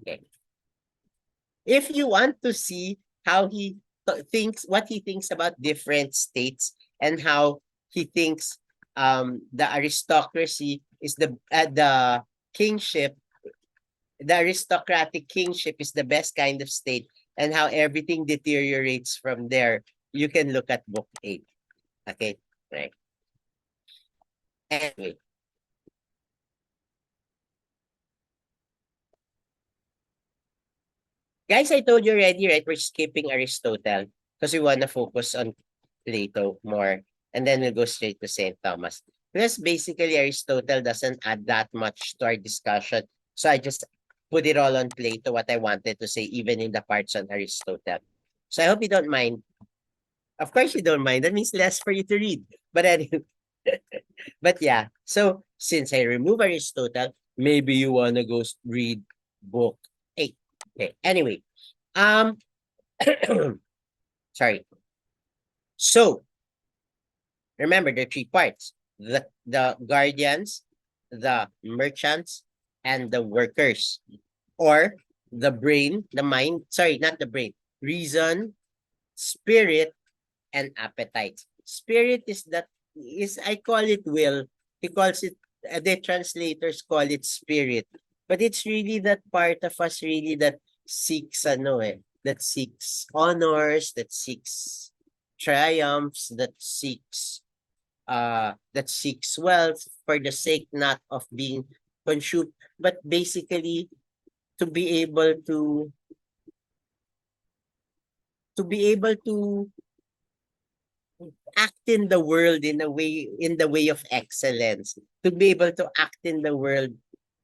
Okay. if you want to see how thinks, what he thinks about different states, and how he thinks the aristocracy is the kingship, the aristocratic kingship is the best kind of state, and how everything deteriorates from there, you can look at book 8. Okay, right. Anyway, guys, I told you already, right? We're skipping Aristotle because we want to focus on Plato more, and then we'll go straight to St. Thomas. Because basically, Aristotle doesn't add that much to our discussion. So I just put it all on Plato, what I wanted to say, even in the parts on Aristotle. So I hope you don't mind. Of course, you don't mind. That means less for you to read. But anyway, but yeah. So since I remove Aristotle, maybe you want to go read book 8. Okay. Anyway, um, sorry. So remember the three parts: the guardians, the merchants, and the workers, or the brain, the mind. Sorry, not the brain. Reason, spirit, and appetite. Spirit is that is I call it will. He calls it. The translators call it spirit, but it's really that part of us really that seeks that seeks honors, that seeks triumphs, that seeks wealth for the sake not of being consumed, but basically to be able to act in the world in the way of excellence, to be able to act in the world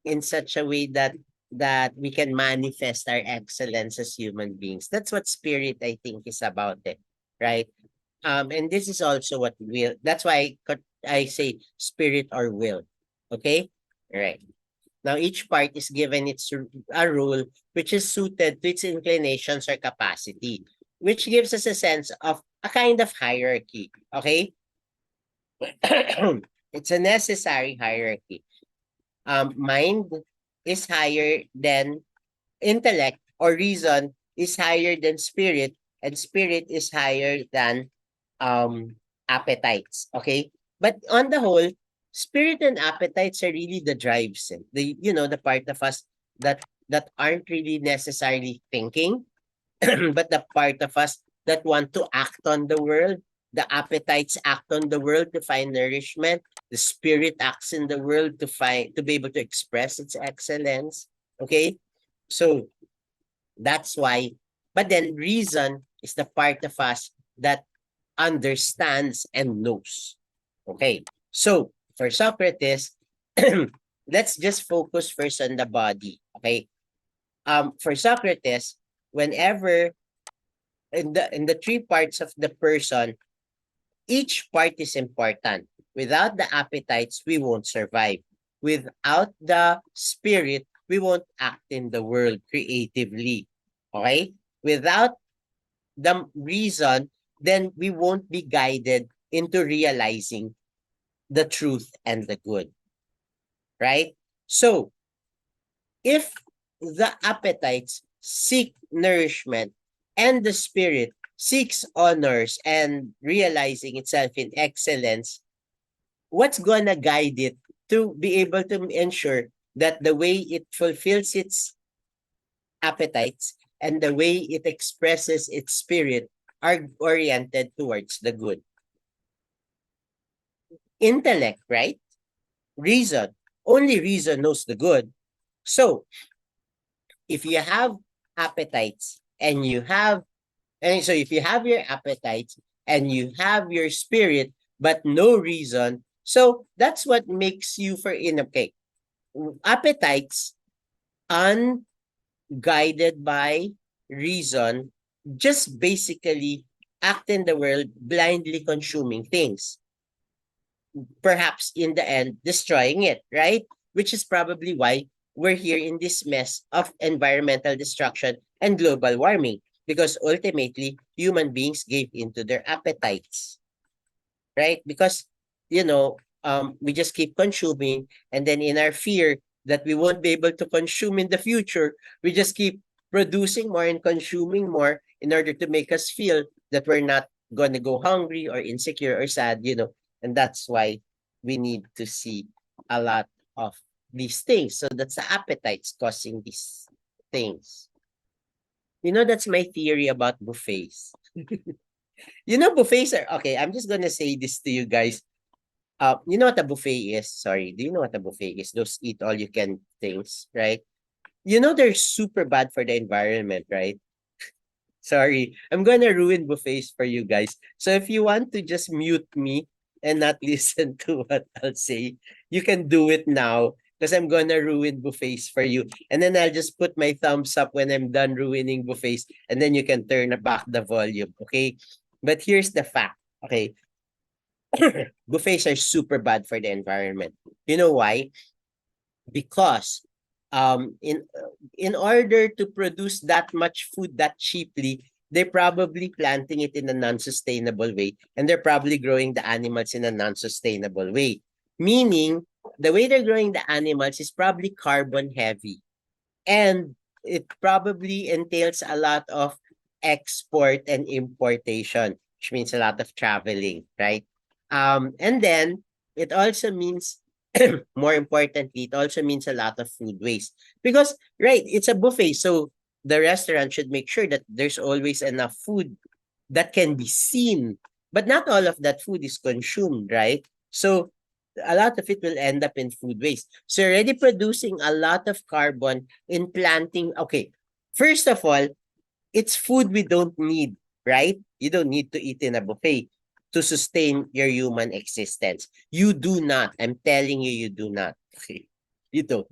in such a way that we can manifest our excellence as human beings. That's what spirit, I think, is about it, right? And this is also what will. That's why I say spirit or will. Okay, all right. Now each part is given a role which is suited to its inclinations or capacity, which gives us a sense of a kind of hierarchy. Okay, it's a necessary hierarchy. Mind is higher than intellect, or reason is higher than spirit, and spirit is higher than appetites. Okay, but on the whole, spirit and appetites are really the drives, the part of us that aren't really necessarily thinking, but the part of us that want to act on the world. The appetites act on the world to find nourishment. The spirit acts in the world to be able to express its excellence. Okay, so that's why. But then reason is the part of us that understands and knows. Okay, so for Socrates, let's just focus first on the body. Okay, for Socrates, whenever in the three parts of the person, each part is important. Without the appetites, we won't survive. Without the spirit, we won't act in the world creatively. Okay? Without the reason, then we won't be guided into realizing the truth and the good. Right? So, if the appetites seek nourishment and the spirit seeks honors and realizing itself in excellence, what's gonna guide it to be able to ensure that the way it fulfills its appetites and the way it expresses its spirit are oriented towards the good? Intellect, right? Reason. Only reason knows the good. So, if you have appetites and you have and so if you have your appetites and you have your spirit but no reason, so that's what makes you for in okay. Appetites unguided by reason just basically act in the world blindly consuming things, perhaps in the end destroying it, right? Which is probably why we're here in this mess of environmental destruction and global warming, because ultimately human beings gave into their appetites, right? Because we just keep consuming, and then in our fear that we won't be able to consume in the future, we just keep producing more and consuming more in order to make us feel that we're not gonna go hungry or insecure or sad, and that's why we need to see a lot of these things. So that's the appetites causing these things. That's my theory about buffets. Buffets are okay. I'm just gonna say this to you guys. You know what a buffet is? Sorry, do you know what a buffet is? Those eat all you can things, right? They're super bad for the environment, right? Sorry, I'm gonna ruin buffets for you guys. So if you want to just mute me and not listen to what I'll say, you can do it now because I'm gonna ruin buffets for you. And then I'll just put my thumbs up when I'm done ruining buffets, and then you can turn back the volume, okay? But here's the fact, okay? Buffets are super bad for the environment. You know why? Because in order to produce that much food that cheaply, they're probably planting it in a non-sustainable way, and they're probably growing the animals in a non-sustainable way, meaning the way they're growing the animals is probably carbon heavy, and it probably entails a lot of export and importation, which means a lot of traveling, right? And then it also means, more importantly, it also means a lot of food waste because, right, it's a buffet, so the restaurant should make sure that there's always enough food that can be seen, but not all of that food is consumed, right? So a lot of it will end up in food waste. So you're already producing a lot of carbon in planting. Okay, first of all, it's food we don't need, right? You don't need to eat in a buffet to sustain your human existence. You do not. I'm telling you, you do not. Okay. You don't.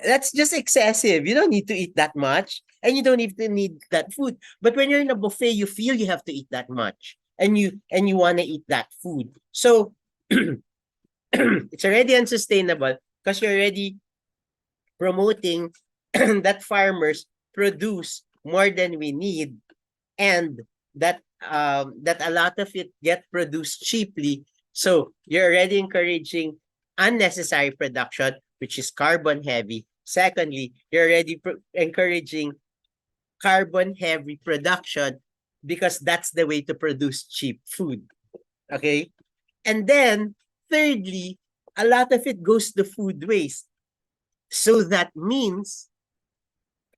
That's just excessive. You don't need to eat that much, and you don't even need that food. But when you're in a buffet, you feel you have to eat that much, and you want to eat that food. So it's already unsustainable because you're already promoting that farmers produce more than we need, and that a lot of it get produced cheaply. So you're already encouraging unnecessary production, which is carbon heavy. Secondly, you're already encouraging carbon heavy production because that's the way to produce cheap food. Okay? And then thirdly, a lot of it goes to food waste. So that means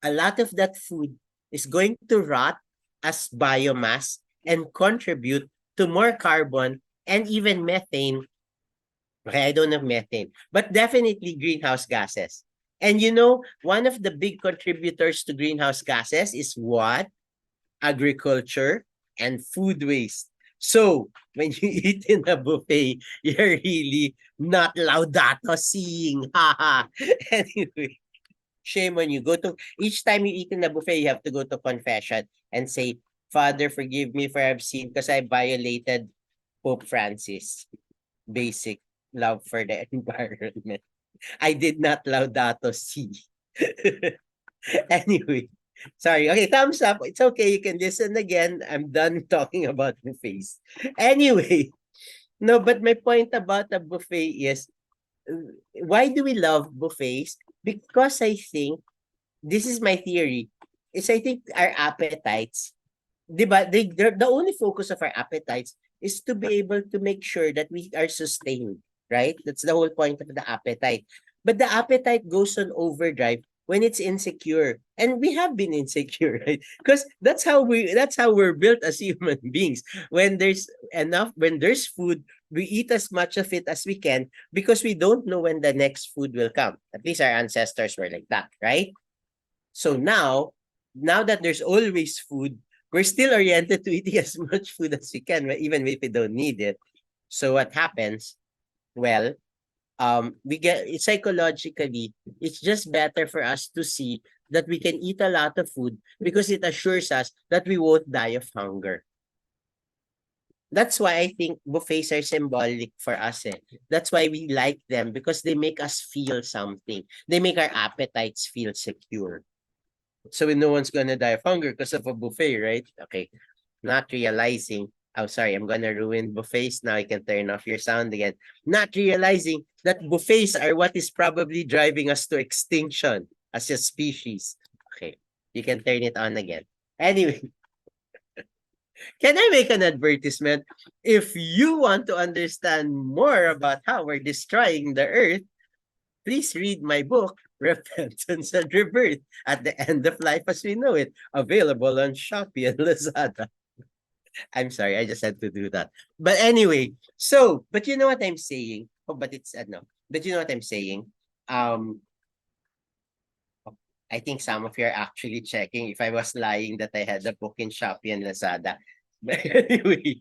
a lot of that food is going to rot as biomass and contribute to more carbon and even methane. Okay, I don't know methane, but definitely greenhouse gases. And one of the big contributors to greenhouse gases is what? Agriculture and food waste. So when you eat in a buffet, you're really not laudato seeing. Haha. Anyway, shame on you. Go to each time you eat in a buffet, you have to go to confession and say, Father, forgive me for I've sinned because I violated Pope Francis. Basic love for the environment. I did not laudato si. Anyway, sorry. Okay, thumbs up. It's okay. You can listen again. I'm done talking about buffets. Anyway, no, but my point about a buffet is, why do we love buffets? Because I think this is my theory. Is I think our appetites, di ba, the only focus of our appetites is to be able to make sure that we are sustained, right? That's the whole point of the appetite. But the appetite goes on overdrive when it's insecure. And we have been insecure, right? Because that's how we're built as human beings. When there's food, we eat as much of it as we can because we don't know when the next food will come. At least our ancestors were like that, right? So now that there's always food, we're still oriented to eating as much food as we can, even if we don't need it. So what happens? Well, we get it psychologically. It's just better for us to see that we can eat a lot of food because it assures us that we won't die of hunger. That's why I think buffets are symbolic for us. That's why we like them because they make us feel something. They make our appetites feel secure. So no one's gonna die of hunger because of a buffet, right? Okay. Not realizing, oh sorry, I'm gonna ruin buffets. Now I can turn off your sound again. Not realizing that buffets are what is probably driving us to extinction as a species. Okay. You can turn it on again. Anyway, can I make an advertisement? If you want to understand more about how we're destroying the earth, please read my book, Repentance and Rebirth, at the End of Life as We Know It, available on Shopee and Lazada. I'm sorry, I just had to do that. But anyway, so, but you know what I'm saying? Oh, but it's, no. But you know what I'm saying? Um, I think some of you are actually checking if I was lying that I had the book in Shopee and Lazada. But anyway,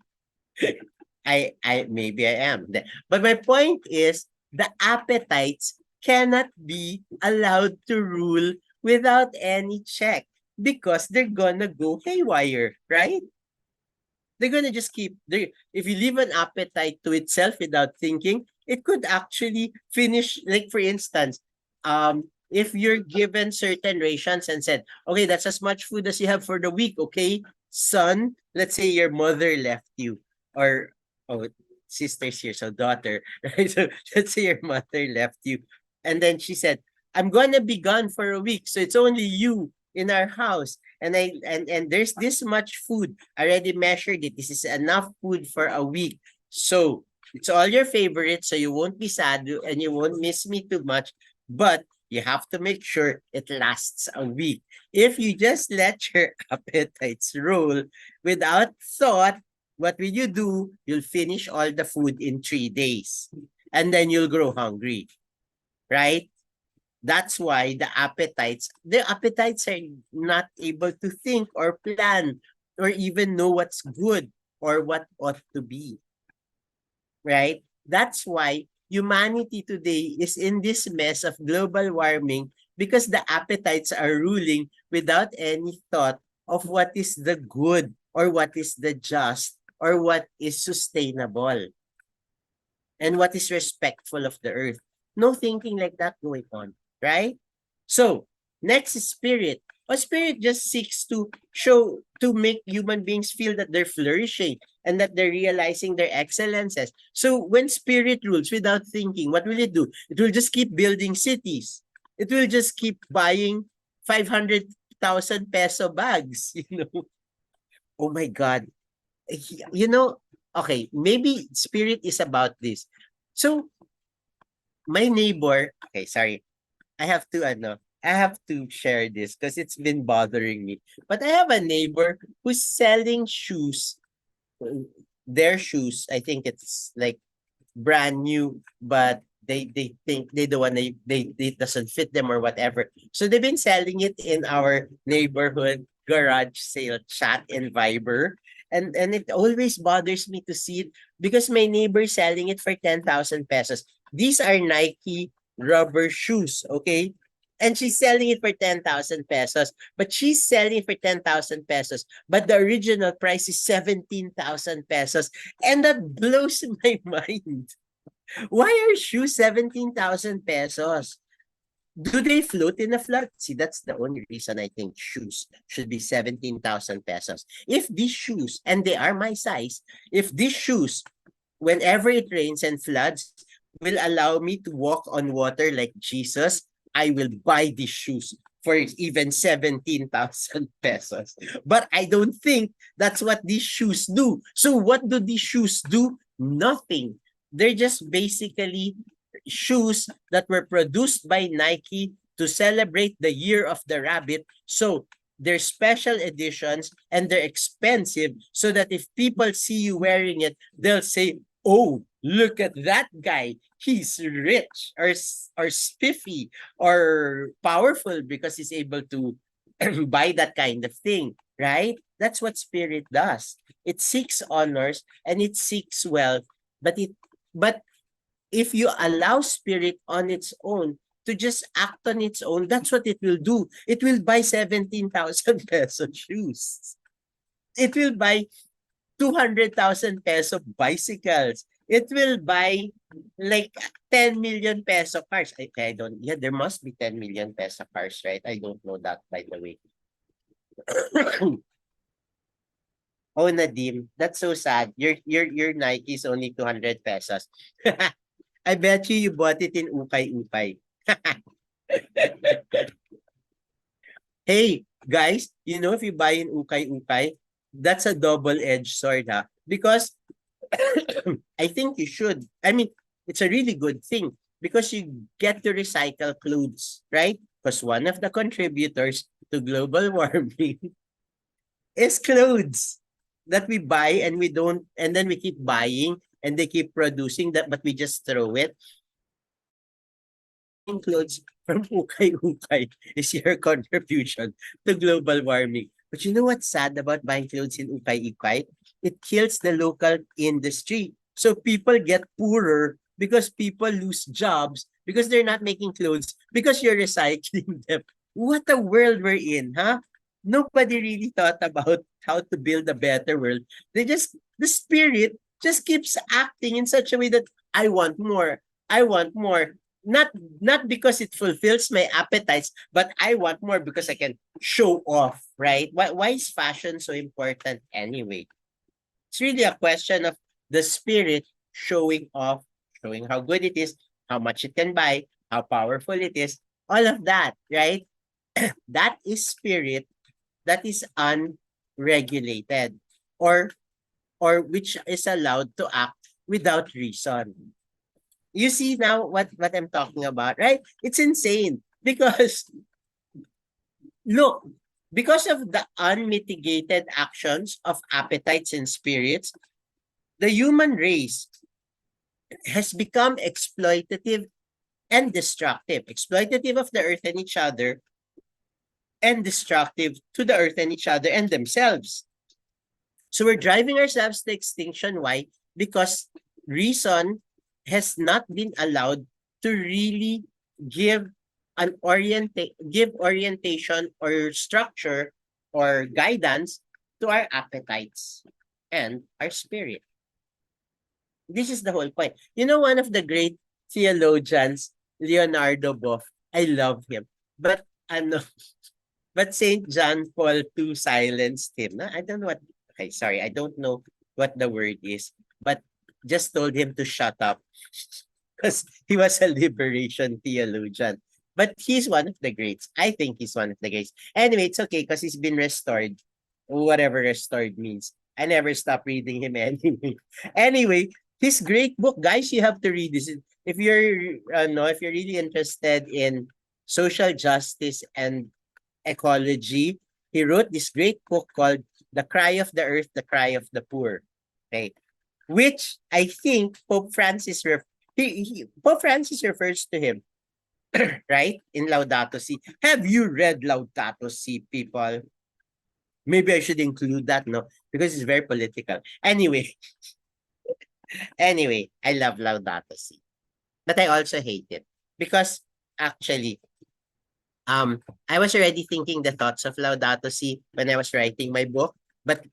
I maybe I am. But my point is the appetites cannot be allowed to rule without any check because they're gonna go haywire, right? They're gonna just keep they if you leave an appetite to itself without thinking, it could actually finish, like for instance, if you're given certain rations and said, okay, that's as much food as you have for the week, okay, son, let's say your mother left you, or oh, sister's here, so daughter, right? So let's say your mother left you, and then she said, I'm gonna be gone for a week, so it's only you in our house, and there's this much food. I already measured it. This is enough food for a week. So it's all your favorites, so you won't be sad and you won't miss me too much. But you have to make sure it lasts a week. If you just let your appetites roll without thought, what will you do? You'll finish all the food in 3 days. And then you'll grow hungry. Right? That's why the appetites are not able to think or plan or even know what's good or what ought to be, right? That's why humanity today is in this mess of global warming because the appetites are ruling without any thought of what is the good or what is the just or what is sustainable and what is respectful of the earth. No thinking like that going on, right? So, next is spirit. A spirit just seeks to make human beings feel that they're flourishing and that they're realizing their excellences. So, when spirit rules without thinking, what will it do? It will just keep building cities. It will just keep buying 500,000 peso bags, you know. Oh my God, you know, okay, maybe spirit is about this. So my neighbor, okay, sorry, I have to share this because it's been bothering me. But I have a neighbor who's selling shoes, uh, their shoes. I think it's like brand new, but they think they don't want they doesn't fit them or whatever. So they've been selling it in our neighborhood garage sale chat in Viber. And it always bothers me to see it because my neighbor is selling it for 10,000 pesos. These are Nike rubber shoes, okay? And she's selling it for 10,000 pesos, but she's selling it for 10,000 pesos, but the original price is 17,000 pesos. And that blows my mind. Why are shoes 17,000 pesos? Do they float in a flood? See, that's the only reason I think shoes should be 17,000 pesos. If these shoes, and they are my size, if these shoes, whenever it rains and floods, will allow me to walk on water like Jesus, I will buy these shoes for even 17,000 pesos. But I don't think that's what these shoes do. So what do these shoes do? Nothing. They're just basically shoes that were produced by Nike to celebrate the year of the rabbit. So they're special editions and they're expensive so that if people see you wearing it, they'll say, oh, look at that guy. He's rich or spiffy or powerful because he's able to buy that kind of thing, right? That's what spirit does. It seeks honors and it seeks wealth, but if you allow spirit on its own to just act on its own, that's what it will do. It will buy 17,000 peso shoes. It will buy 200,000 peso bicycles. It will buy like 10 million peso cars. I don't, yeah, there must be 10 million peso cars, right? I don't know that, by the way. Oh, Nadim, that's so sad. Your Nike is only 200 pesos. I bet you bought it in Ukay Ukay. Hey, guys, if you buy in ukay-ukay, that's a double-edged sword, ha? Because I think you should. I mean, it's a really good thing because you get to recycle clothes, right? Because one of the contributors to global warming is clothes that we buy and we don't, and then we keep buying and they keep producing that, but we just throw it. Buying clothes from ukay-ukay is your contribution to global warming. But you know what's sad about buying clothes in ukay-ukay? It kills the local industry. So people get poorer because people lose jobs because they're not making clothes because you're recycling them. What a world we're in, huh? Nobody really thought about how to build a better world. The spirit just keeps acting in such a way that I want more. I want more. Not because it fulfills my appetites, but I want more because I can show off, right? Why is fashion so important anyway? It's really a question of the spirit showing off, showing how good it is, how much it can buy, how powerful it is, all of that, right? That is spirit that is unregulated or which is allowed to act without reason. You see now what I'm talking about, right? It's insane because look, because of the unmitigated actions of appetites and spirits, the human race has become exploitative and destructive. Exploitative of the earth and each other, and destructive to the earth and each other and themselves. So we're driving ourselves to extinction. Why? Because reason has not been allowed to really give give orientation or structure or guidance to our appetites and our spirit. This is the whole point. One of the great theologians, Leonardo Boff, I love him. But ano, but Saint John Paul II silenced him. I don't know what. Okay, sorry, I don't know what the word is, but just told him to shut up because he was a liberation theologian. But he's one of the greats. I think he's one of the greats. Anyway, it's okay because he's been restored. Whatever restored means. I never stop reading him anyway. Anyway, his great book, guys, you have to read this. If you're no, if you're really interested in social justice and ecology, he wrote this great book called The Cry of the Earth, The Cry of the Poor. Okay. Which I think Pope Francis refers to him, right? In Laudato Si. Have you read Laudato Si, people? Maybe I should include that, no? Because it's very political. Anyway, I love Laudato Si. But I also hate it. Because actually, I was already thinking the thoughts of Laudato Si when I was writing my book, but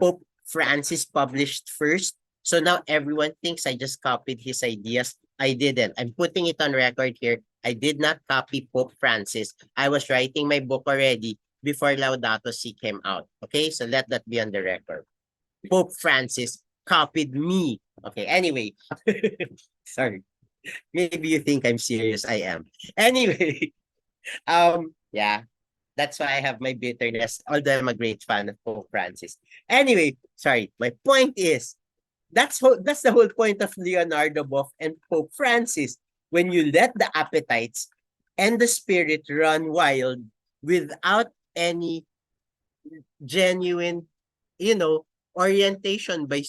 Pope Francis published first. So now everyone thinks I just copied his ideas. I didn't. I'm putting it on record here. I did not copy Pope Francis. I was writing my book already before Laudato Si came out. Okay, so let that be on the record. Pope Francis copied me. Okay, anyway. Sorry. Maybe you think I'm serious. I am. Anyway, yeah, that's why I have my bitterness, although I'm a great fan of Pope Francis. Anyway, sorry, my point is that's the whole point of Leonardo Boff and Pope Francis. When you let the appetites and the spirit run wild without any genuine, orientation by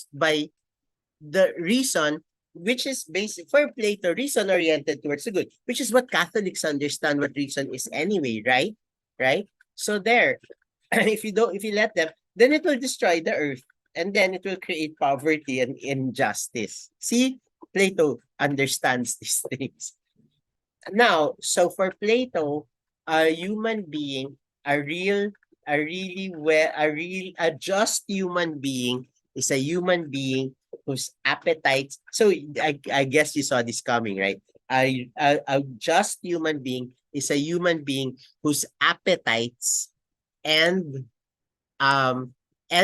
the reason, which is basic for Plato, reason oriented towards the good, which is what Catholics understand what reason is anyway, right? Right? So there, if you let them, then it will destroy the earth and then it will create poverty and injustice. See, Plato understands these things. Now, so for Plato, a human being, a real, a just human being is a human being whose appetites. So I guess you saw this coming, right? A just human being is a human being whose appetites and um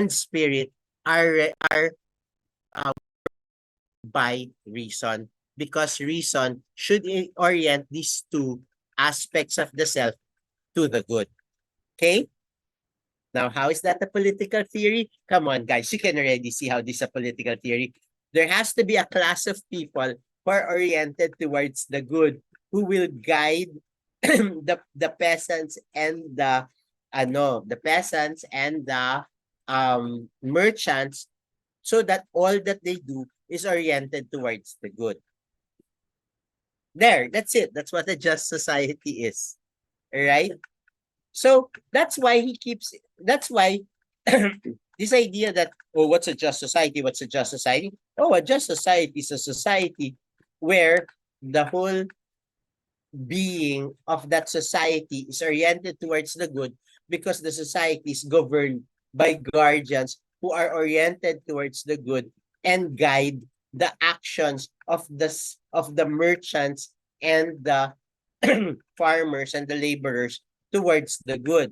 spirit are by reason because reason should orient these two aspects of the self to the good. Okay? Now, how is that a political theory? Come on, guys, you can already see how this is a political theory. There has to be a class of people who are oriented towards the good, who will guide the peasants and the peasants and the merchants, so that all that they do is oriented towards the good. There, that's it. That's what a just society is. Right? So that's why that's why this idea that, oh, what's a just society? What's a just society? Oh, a just society is a society where the whole being of that society is oriented towards the good, because the society is governed by guardians who are oriented towards the good and guide the actions of the merchants and the farmers and the laborers towards the good.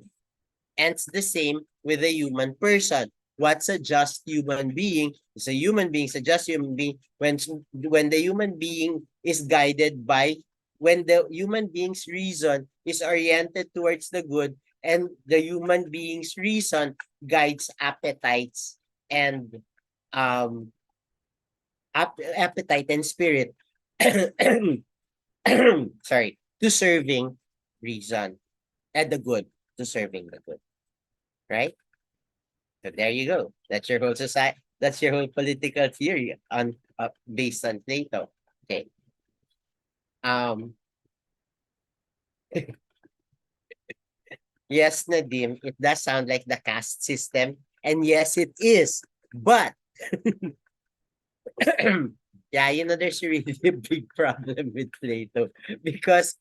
And it's the same with a human person. What's a just human being? It's a human being, it's a just human being when the human being is guided by, when the human being's reason is oriented towards the good, and the human being's reason guides appetites and um appetite and spirit sorry, to serving reason and the good, to serving the good, right? So there you go. That's your whole society. That's your whole political theory on based on Plato. Okay. Um. Yes, Nadim, it does sound like the caste system, and yes, it is. But yeah, there's really a big problem with Plato, because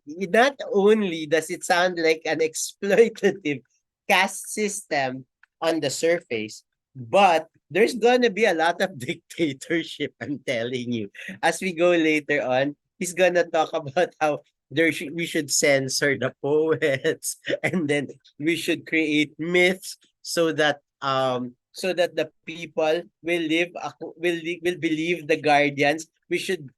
not only does it sound like an exploitative caste system on the surface, but there's gonna be a lot of dictatorship, I'm telling you. As we go later on, he's gonna talk about how we should censor the poets, and then we should create myths so that the people will believe the guardians. We should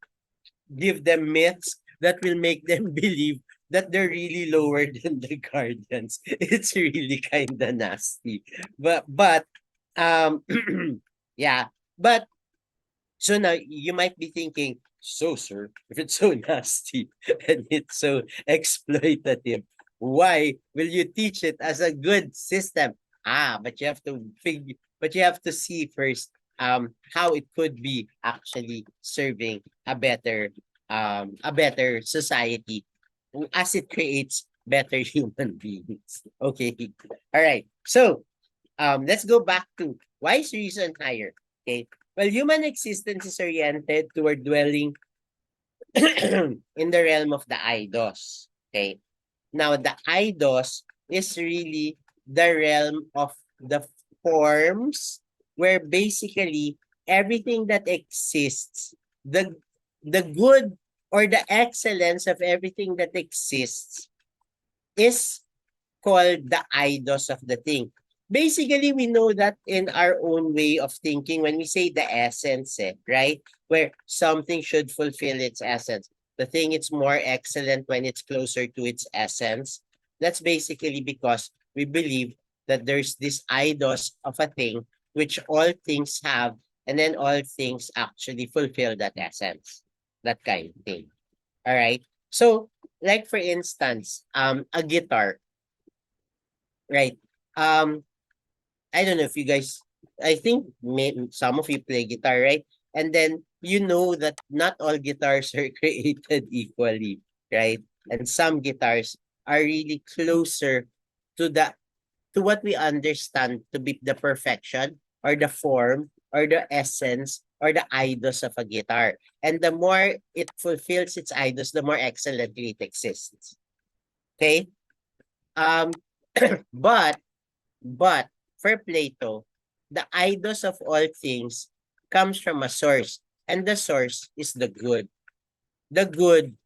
give them myths that will make them believe that they're really lower than the guardians. It's really kind of nasty. But yeah, but so now you might be thinking, so sir, if it's so nasty and it's so exploitative, why will you teach it as a good system? But you have to see first how it could be actually serving a better society, as it creates better human beings. Okay. All right. So let's go back to why is reason higher? Okay. Well, human existence is oriented toward dwelling in the realm of the eidos. Okay. Now, the eidos is really the realm of the forms, where basically everything that exists, the the good or the excellence of everything that exists is called the eidos of the thing. Basically, we know that in our own way of thinking when we say the essence, right? Where something should fulfill its essence. The thing is more excellent when it's closer to its essence. That's basically because we believe that there's this eidos of a thing which all things have, and then all things actually fulfill that essence. That kind of thing. All right. So, like for instance, a guitar, right? Um, I don't know if you guys, I think some of you play guitar, right? And then you know that not all guitars are created equally, right? And some guitars are really closer to what we understand to be the perfection or the form or the essence or the eidos of a guitar. And the more it fulfills its eidos, the more excellently it exists. Okay? Um, but But for Plato, the eidos of all things comes from a source, and the source is the good. The good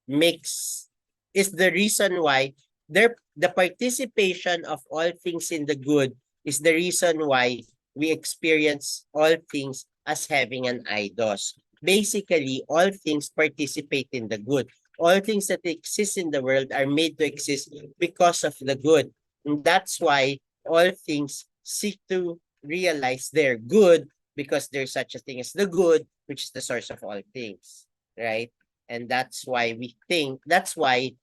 makes is the reason why the participation of all things in the good is the reason why we experience all things as having an eidos. Basically, all things participate in the good. All things that exist in the world are made to exist because of the good. And that's why all things seek to realize they're good because there's such a thing as the good, which is the source of all things, right? And that's why we think, that's why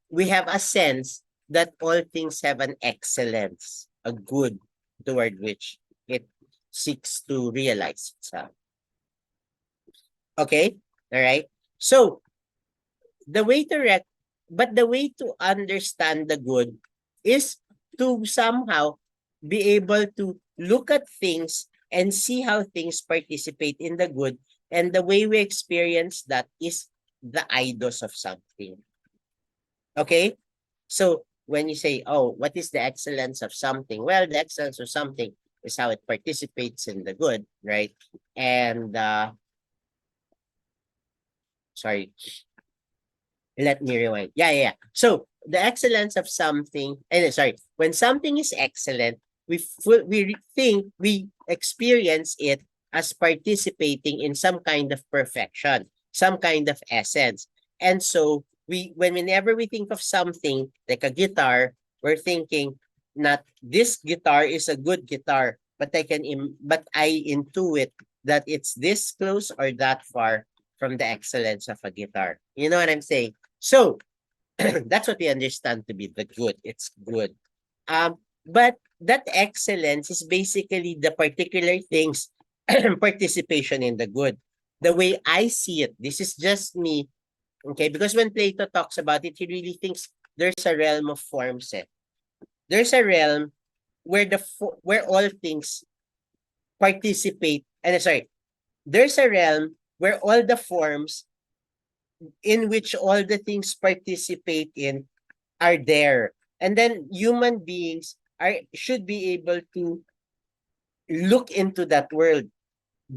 we have a sense that all things have an excellence, a good toward which it seeks to realize itself. Okay? All right. So the way to but the way to understand the good is to somehow be able to look at things and see how things participate in the good. And the way we experience that is the eidos of something. Okay? So when you say, oh, what is the excellence of something? Well, the excellence of something is how it participates in the good, right? And sorry, let me rewind. Yeah. So the excellence of something, and sorry, when something is excellent, think we experience it as participating in some kind of perfection, some kind of essence. And so whenever we think of something like a guitar, we're thinking not this guitar is a good guitar, but but I intuit that it's this close or that far from the excellence of a guitar. You know what I'm saying? So that's what we understand to be the good. It's good. But that excellence is basically the particular things participation in the good. The way I see it, this is just me, okay? Because when Plato talks about it, he really thinks there's a realm of forms. There's a realm where where all things participate. And sorry, there's a realm where all the forms in which all the things participate in are there. And then human beings should be able to look into that world,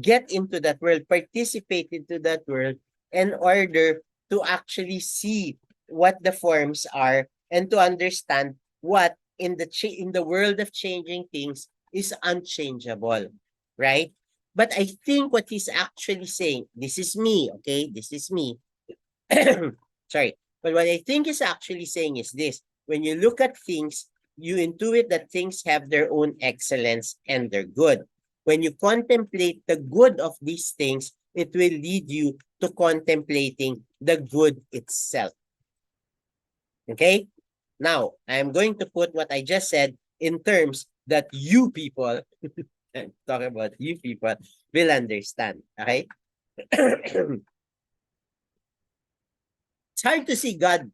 get into that world, participate into that world in order to actually see what the forms are and to understand what in the world of changing things is unchangeable, right? But I think what he's actually saying, this is me, okay? This is me. Sorry. But what I think is actually saying is this. When you look at things, you intuit that things have their own excellence and they're good. When you contemplate the good of these things, it will lead you to contemplating the good itself. Okay? Now, I'm going to put what I just said in terms that you people, I'm talking about you people, will understand. Okay? It's hard to see God's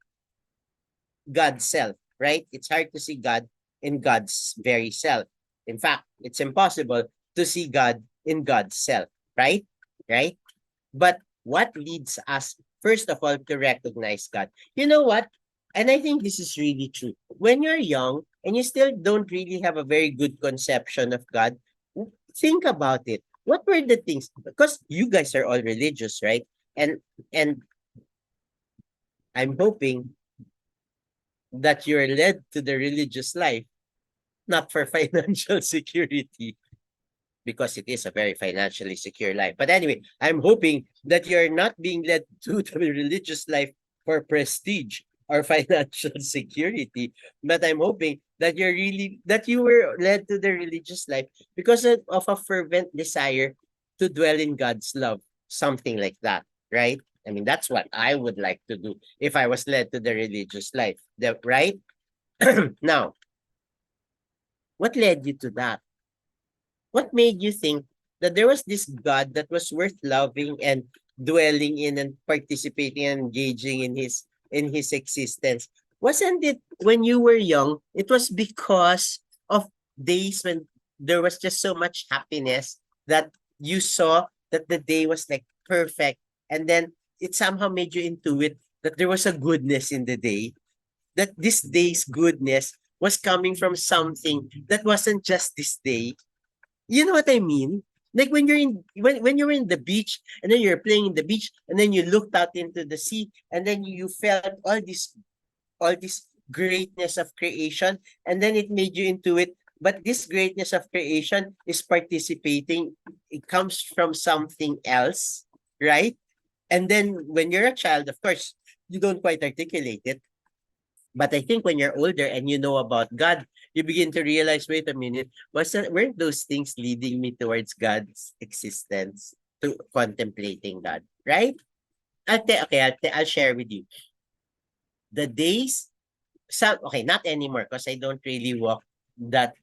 self, right? It's hard to see God in God's very self. In fact, it's impossible to see God in God's self, right? Right? But what leads us, first of all, to recognize God? You know what? And I think this is really true. When you're young and you still don't really have a very good conception of God, think about it. What were the things? Because you guys are all religious, right? And I'm hoping that you're led to the religious life, not for financial security, because it is a very financially secure life. But anyway, I'm hoping that you're not being led to the religious life for prestige or financial security, but I'm hoping that that you were led to the religious life because of a fervent desire to dwell in God's love, something like that, right? I mean, that's what I would like to do if I was led to the religious life, right? Now, what led you to that? What made you think that there was this God that was worth loving and dwelling in and participating and engaging in his existence? Wasn't it when you were young? It was because of days when there was just so much happiness that you saw that the day was like perfect, and then it somehow made you intuit that there was a goodness in the day, that this day's goodness was coming from something that wasn't just this day. You know what I mean? Like when you're in the beach and then you're playing in the beach and then you looked out into the sea and then you felt all this greatness of creation, and then it made you into it. But this greatness of creation is participating. It comes from something else, right? And then when you're a child, of course, you don't quite articulate it. But I think when you're older and you know about God, you begin to realize, wait a minute, weren't those things leading me towards God's existence, to contemplating God, right? I'll share with you. The days, okay, not anymore because I don't really walk that.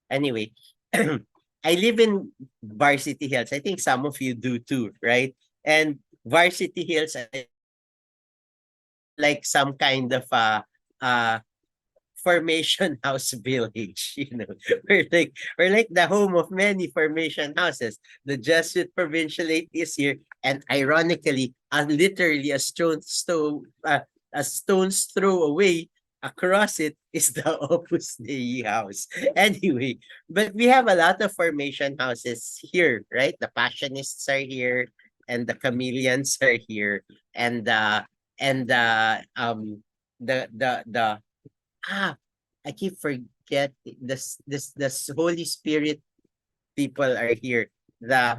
Anyway, I live in Varsity Hills. I think some of you do too, right? And Varsity Hills, like some kind of uh formation house village, we're like the home of many formation houses. The Jesuit provincialate is here, and ironically, literally a stone's throw away across it is the Opus Dei house. Anyway, but we have a lot of formation houses here, right? The Passionists are here, and the Chameleons are here, and and the Ah, I keep forget this Holy Spirit people are here. The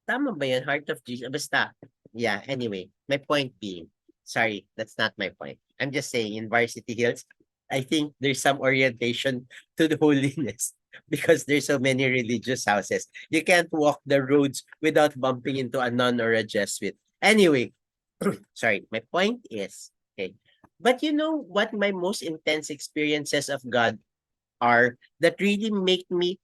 tama ba yun? Heart of Jesus. Basta. Yeah, anyway, my point being, sorry, that's not my point. I'm just saying in Varsity Hills, I think there's some orientation to the holiness because there's so many religious houses. You can't walk the roads without bumping into a nun or a Jesuit. Anyway, sorry, my point is, okay. But you know what my most intense experiences of God are that really make me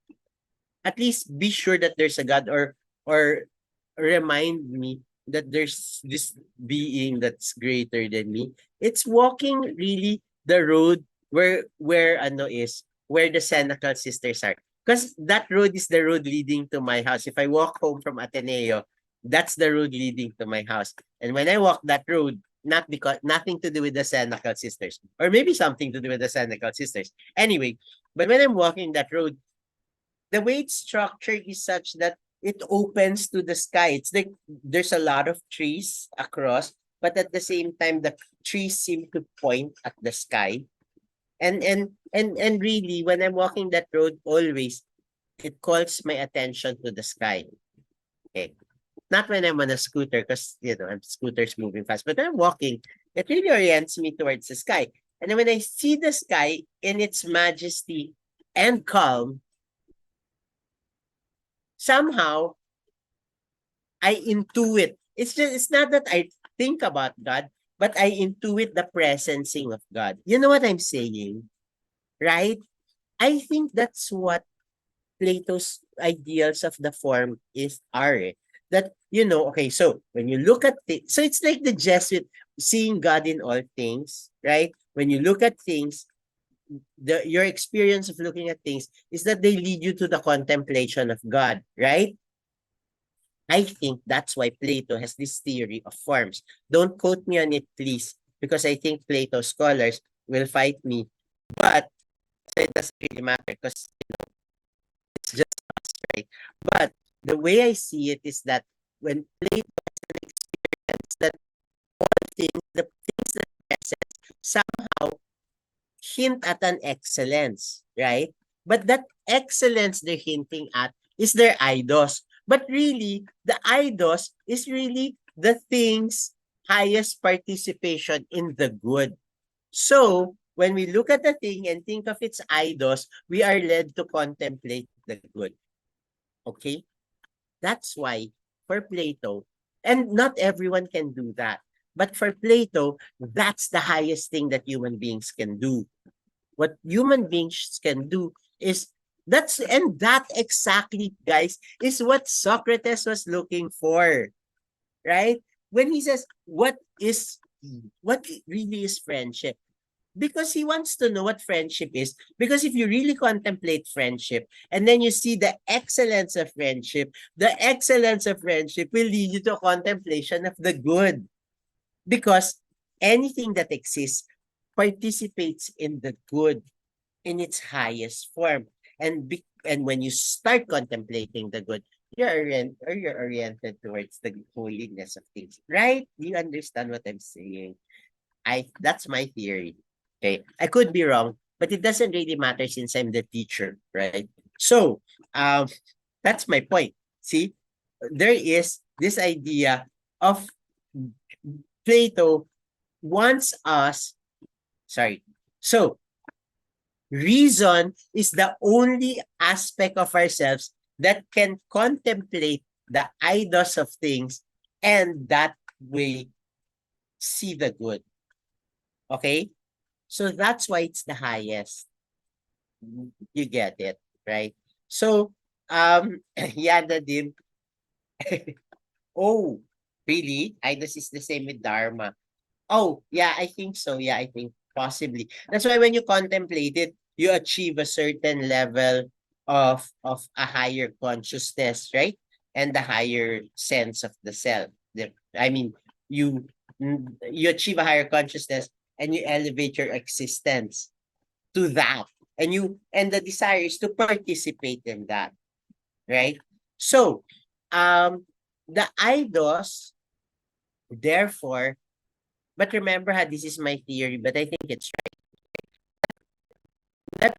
at least be sure that there's a God, or remind me that there's this being that's greater than me. It's walking really the road where ano is, where the Senecal sisters are. Because that road is the road leading to my house. If I walk home from Ateneo, that's the road leading to my house. And when I walk that road, nothing to do with the Senecal sisters, or maybe something to do with the Senecal sisters. Anyway, but when I'm walking that road, the way it's structured is such that it opens to the sky. It's like there's a lot of trees across, but at the same time, the trees seem to point at the sky. And really, when I'm walking that road, always it calls my attention to the sky. Okay, not when I'm on a scooter, because scooter's moving fast. But when I'm walking, it really orients me towards the sky. And then when I see the sky in its majesty and calm, somehow I intuit. It's not that I think about God, but I intuit the presencing of God. You know what I'm saying? Right? I think that's what Plato's ideals of the form are. That, okay, so when you look at things, so it's like the Jesuit seeing God in all things, right? When you look at things, your experience of looking at things is that they lead you to the contemplation of God, right? I think that's why Plato has this theory of forms. Don't quote me on it, please, because I think Plato scholars will fight me. But it doesn't really matter because it's just us, right? But the way I see it is that when Plato experience that the things that present somehow hint at an excellence, right? But that excellence they're hinting at is their eidos. But really, the eidos is really the thing's highest participation in the good. So, when we look at the thing and think of its eidos, we are led to contemplate the good. Okay? That's why, for Plato, and not everyone can do that, but for Plato, that's the highest thing that human beings can do. What human beings can do is that exactly, guys, is what Socrates was looking for, right? When he says, what really is friendship? Because he wants to know what friendship is. Because if you really contemplate friendship and then you see the excellence of friendship will lead you to contemplation of the good. Because anything that exists participates in the good in its highest form. And when you start contemplating the good, you're oriented towards the holiness of things. Right? Do you understand what I'm saying? That's my theory. Okay. I could be wrong, but it doesn't really matter since I'm the teacher, right? So that's my point. See, there is this idea of Plato wants us Sorry. So, reason is the only aspect of ourselves that can contemplate the idols of things and that way see the good. Okay? So that's why it's the highest. You get it, right? So, yeah, Nadim. Oh, really? Idols is the same with Dharma. Oh, yeah, I think so. Yeah, I think possibly. That's why when you contemplate it, you achieve a certain level of a higher consciousness, right? And the higher sense of the self. I mean, you you achieve a higher consciousness and you elevate your existence to that. And the desire is to participate in that, right? So, the idos, therefore, but remember how this is my theory, but I think it's that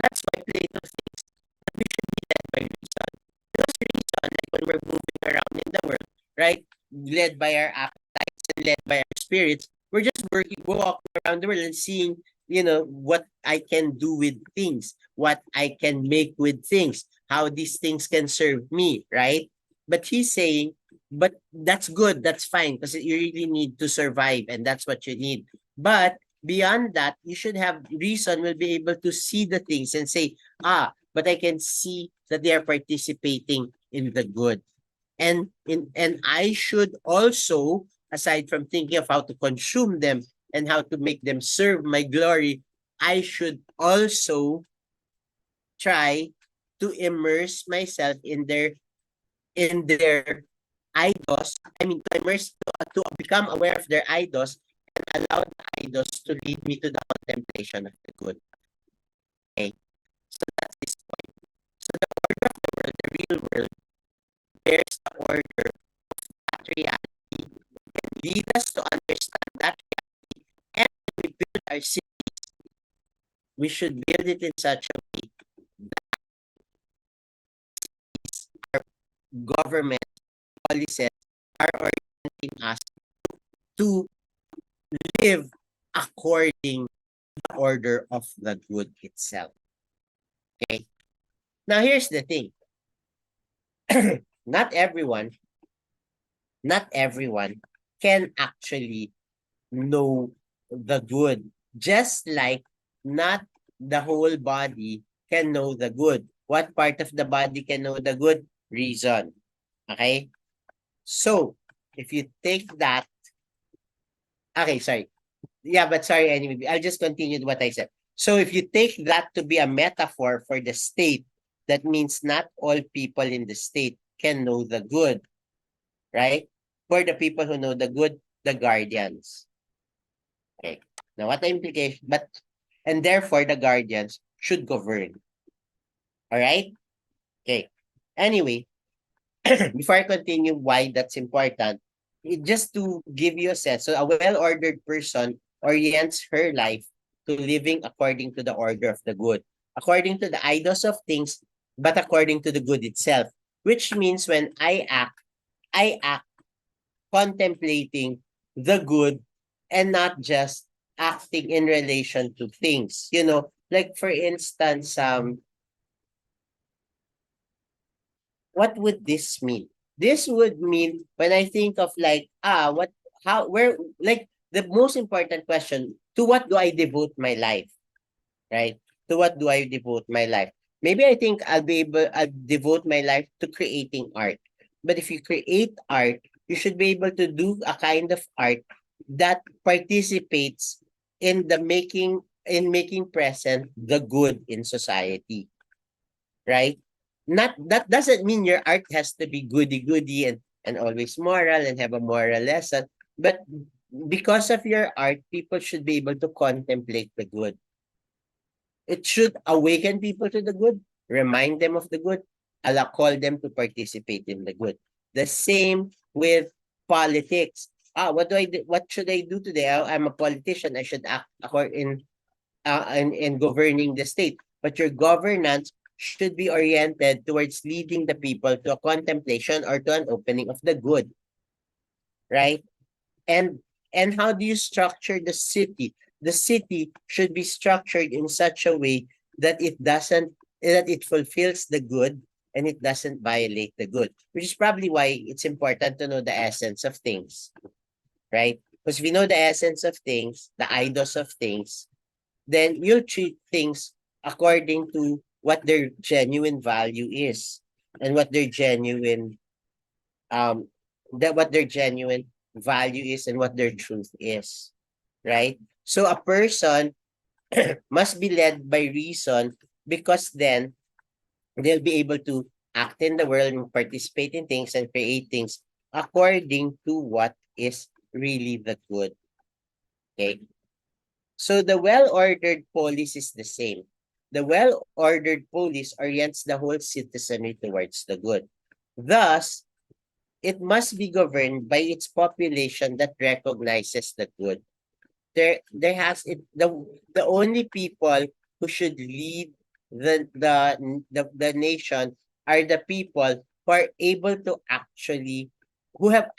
that's why Plato thinks that we should be led by reason. Because reason, like when we're moving around in the world, right? Led by our appetites and led by our spirits, we're just walking around the world and seeing, what I can do with things, what I can make with things, how these things can serve me, right? But he's saying, but that's good, that's fine, because you really need to survive, and that's what you need. But beyond that, you should have reason will be able to see the things and say, but I can see that they are participating in the good. And I should also, aside from thinking of how to consume them and how to make them serve my glory, I should also try to immerse myself in their idols. I mean, to immerse to become aware of their idols and allow the idols to lead me to the contemplation of the good. Okay, so that's this point. So the order of the world, the real world, bears the order that reality and lead us to understand that reality. And when we build our city, we should build it in such a way our government policies are orienting us to live according to the order of the good itself. Okay. Now here's the thing. not everyone, not everyone can actually know the good. Just like not the whole body can know the good. What part of the body can know the good? Reason. Okay? So, if you take that, okay, sorry. Yeah, but sorry anyway. I'll just continue with what I said. So, if you take that to be a metaphor for the state, that means not all people in the state can know the good, right? For the people who know the good, the guardians. Okay. Now, what the implication? And therefore, the guardians should govern. All right? Okay. Anyway, before I continue why that's important, just to give you a sense. So, a well-ordered person orients her life to living according to the order of the good, according to the idols of things, but according to the good itself. Which means when I act contemplating the good and not just acting in relation to things. Like for instance, what would this mean? This would mean when I think of like, like the most important question, to what do I devote my life? Right? To what do I devote my life? Maybe I think I'll devote my life to creating art. But if you create art, you should be able to do a kind of art that participates in making present the good in society, right? Not that doesn't mean your art has to be goody goody and always moral and have a moral lesson, but because of your art, people should be able to contemplate the good. It should awaken people to the good, remind them of the good, call them to participate in the good. The same with politics. What do I do? What should I do today? I'm a politician. I should act in governing the state. But your governance should be oriented towards leading the people to a contemplation or to an opening of the good, right? And and how do you structure the city? the city should be structured in such a way that it fulfills the good and it doesn't violate the good, which is probably why it's important to know the essence of things, right? Because if we know the essence of things, the idos of things, then you'll treat things according to what their genuine value is and what their genuine um what their genuine value is and what their truth is, right? So a person must be led by reason, because then they'll be able to act in the world and participate in things and create things according to what is really the good. Okay. So the well-ordered police is the same. The well-ordered police orients the whole citizenry towards the good. Thus, it must be governed by its population that recognizes the good. There has it the only people who should lead the nation are the people who are able to who have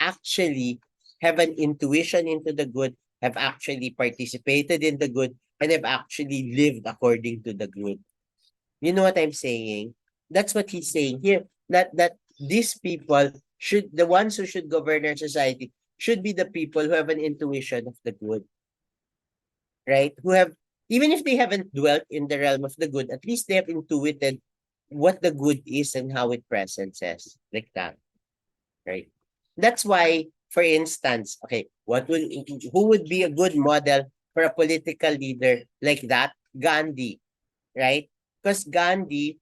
an intuition into the good, have actually participated in the good, and have actually lived according to the good. You know what I'm saying? That's what he's saying here. That these people should, the ones who should govern our society should be the people who have an intuition of the good, right? Who have, even if they haven't dwelt in the realm of the good, at least they have intuited what the good is and how it presents us, like that, right? That's why, for instance, okay, who would be a good model for a political leader like that? Gandhi, right? Because Gandhi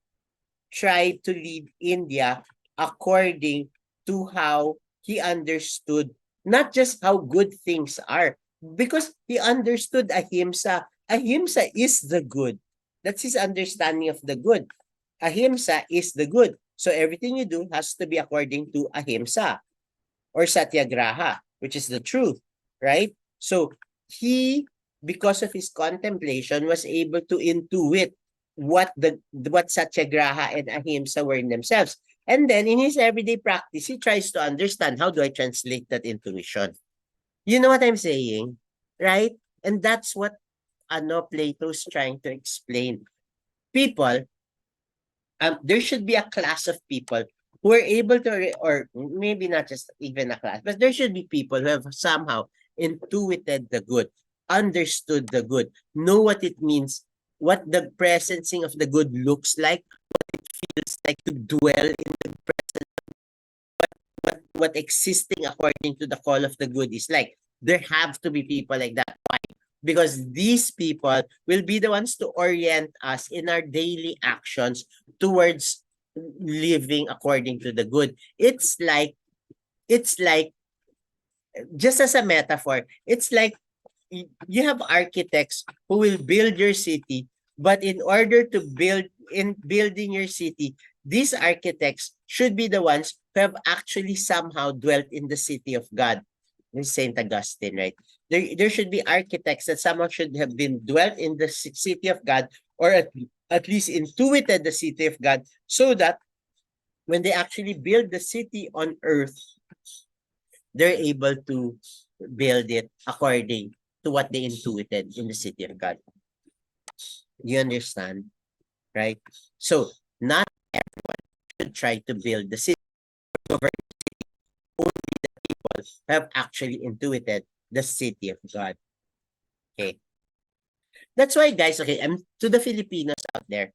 tried to lead India according to how he understood not just how good things are, because he understood ahimsa. Ahimsa is the good. That's his understanding of the good. Ahimsa is the good. So everything you do has to be according to ahimsa or satyagraha, which is the truth, right? So he, because of his contemplation, was able to intuit what satyagraha and ahimsa were in themselves. And then in his everyday practice, he tries to understand, how do I translate that intuition? You know what I'm saying? Right? And that's what Plato's trying to explain. People, there should be a class of people who are able to, or maybe not just even a class, but there should be people who have somehow intuited the good, understood the good, know what it means, what the presencing of the good looks like, feels like to dwell in the what existing according to the call of the good is like. There have to be people like that. Why? Because these people will be the ones to orient us in our daily actions towards living according to the good. It's like just as a metaphor, it's like you have architects who will build your city, but in order to building your city, these architects should be the ones who have actually somehow dwelt in the city of God. This is Saint Augustine, right? There should be architects that somehow should have been dwelt in the city of God, or at least intuited the city of God, so that when they actually build the city on earth, they're able to build it according to what they intuited in the city of God. You understand? Right? So, not everyone should try to build the city. Only the people have actually intuited the city of God. Okay. That's why, guys, okay, I'm to the Filipinos out there.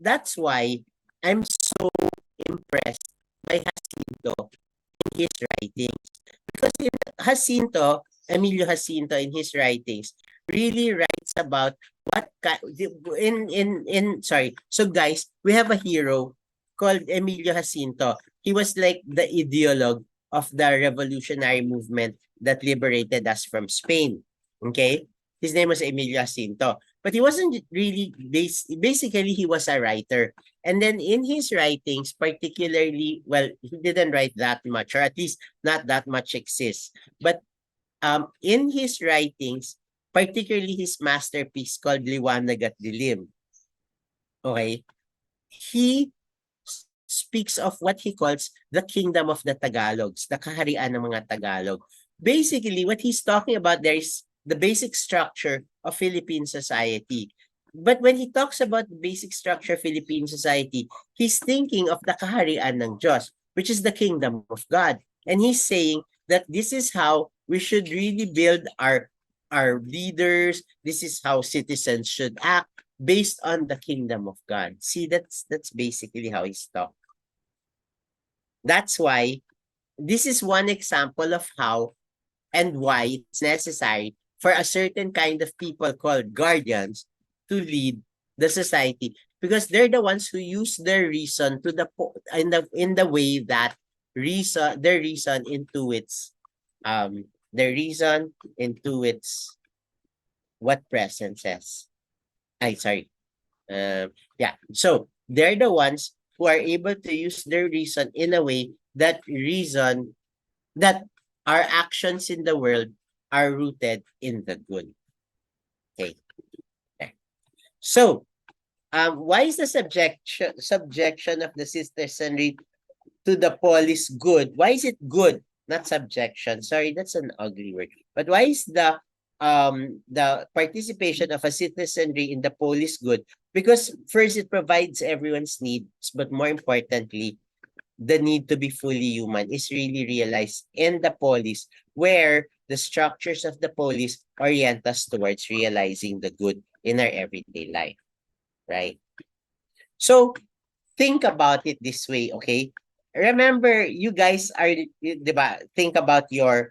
That's why I'm so impressed by Jacinto in his writings. Because in Emilio Jacinto in his writings really writes about what in sorry. So guys, we have a hero called Emilio Jacinto. He was like the ideologue of the revolutionary movement that liberated us from Spain. Okay? His name was Emilio Jacinto. But he wasn't really basically he was a writer. And then in his writings, particularly, well, he didn't write that much, or at least not that much exists. But in his writings, particularly his masterpiece called Liwanag at Dilim, okay, he speaks of what he calls the kingdom of the Tagalogs, the kaharian ng mga Tagalog. Basically, what he's talking about there is the basic structure of Philippine society. But when he talks about the basic structure of Philippine society, he's thinking of the kaharian ng Diyos, which is the kingdom of God. And he's saying that this is how we should really build our leaders. This is how citizens should act based on the kingdom of God. See, that's basically how he's talking. That's why this is one example of how and why it's necessary for a certain kind of people called guardians to lead the society, because they're the ones who use their reason to in the way that their reason into its what present says. I sorry. Yeah. So they're the ones who are able to use their reason in a way that our actions in the world are rooted in the good. Okay. Okay. So, why is the subjection of the citizenry to the polis good? Why is it good, not subjection? Sorry, that's an ugly word. But why is the participation of a citizenry in the polis good? Because first, it provides everyone's needs, but more importantly, the need to be fully human is really realized in the polis, where the structures of the polis orient us towards realizing the good in our everyday life, right? So think about it this way, okay? Remember, you guys are, diba, think about your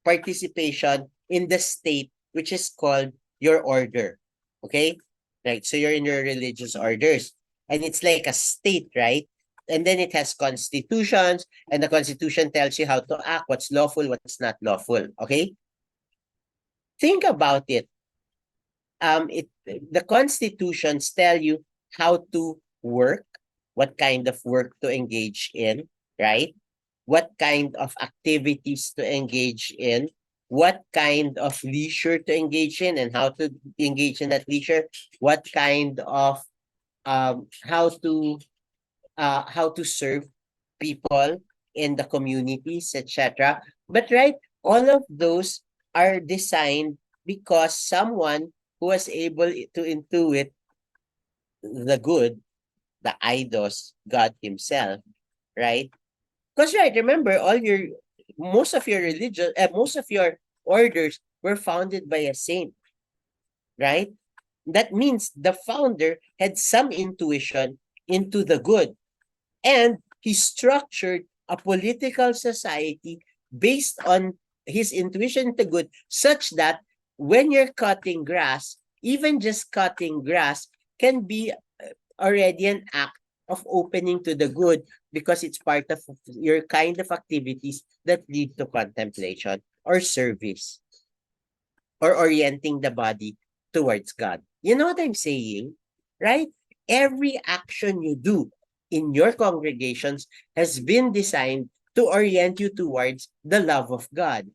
participation in the state, which is called your order, okay? Right, so you're in your religious orders, and it's like a state, right? And then it has constitutions, and the constitution tells you how to act, what's lawful, what's not lawful, okay? Think about it. The constitutions tell you how to work, what kind of work to engage in, right? What kind of activities to engage in, what kind of leisure to engage in, and how to engage in that leisure, what kind of how to serve people in the communities, etc. But right, all of those are designed because someone who was able to intuit the good, the idos, God Himself, right? Because right, remember, most of your orders were founded by a saint, right? That means the founder had some intuition into the good, and he structured a political society based on his intuition to good, such that when you're cutting grass, even just cutting grass can be already an act of opening to the good, because it's part of your kind of activities that lead to contemplation or service or orienting the body towards God. You know what I'm saying? Right? Every action you do in your congregations has been designed to orient you towards the love of God,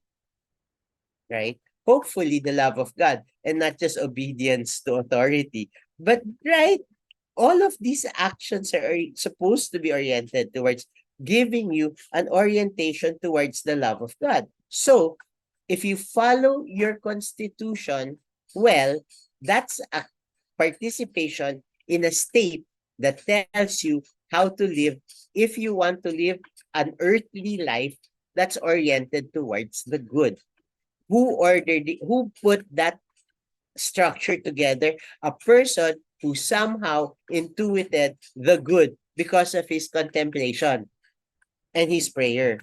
right? Hopefully, the love of God and not just obedience to authority. But, right, all of these actions are supposed to be oriented towards giving you an orientation towards the love of God. So, if you follow your constitution well, that's a participation in a state that tells you how to live if you want to live an earthly life that's oriented towards the good. Who put that structure together? A person who somehow intuited the good because of his contemplation and his prayer,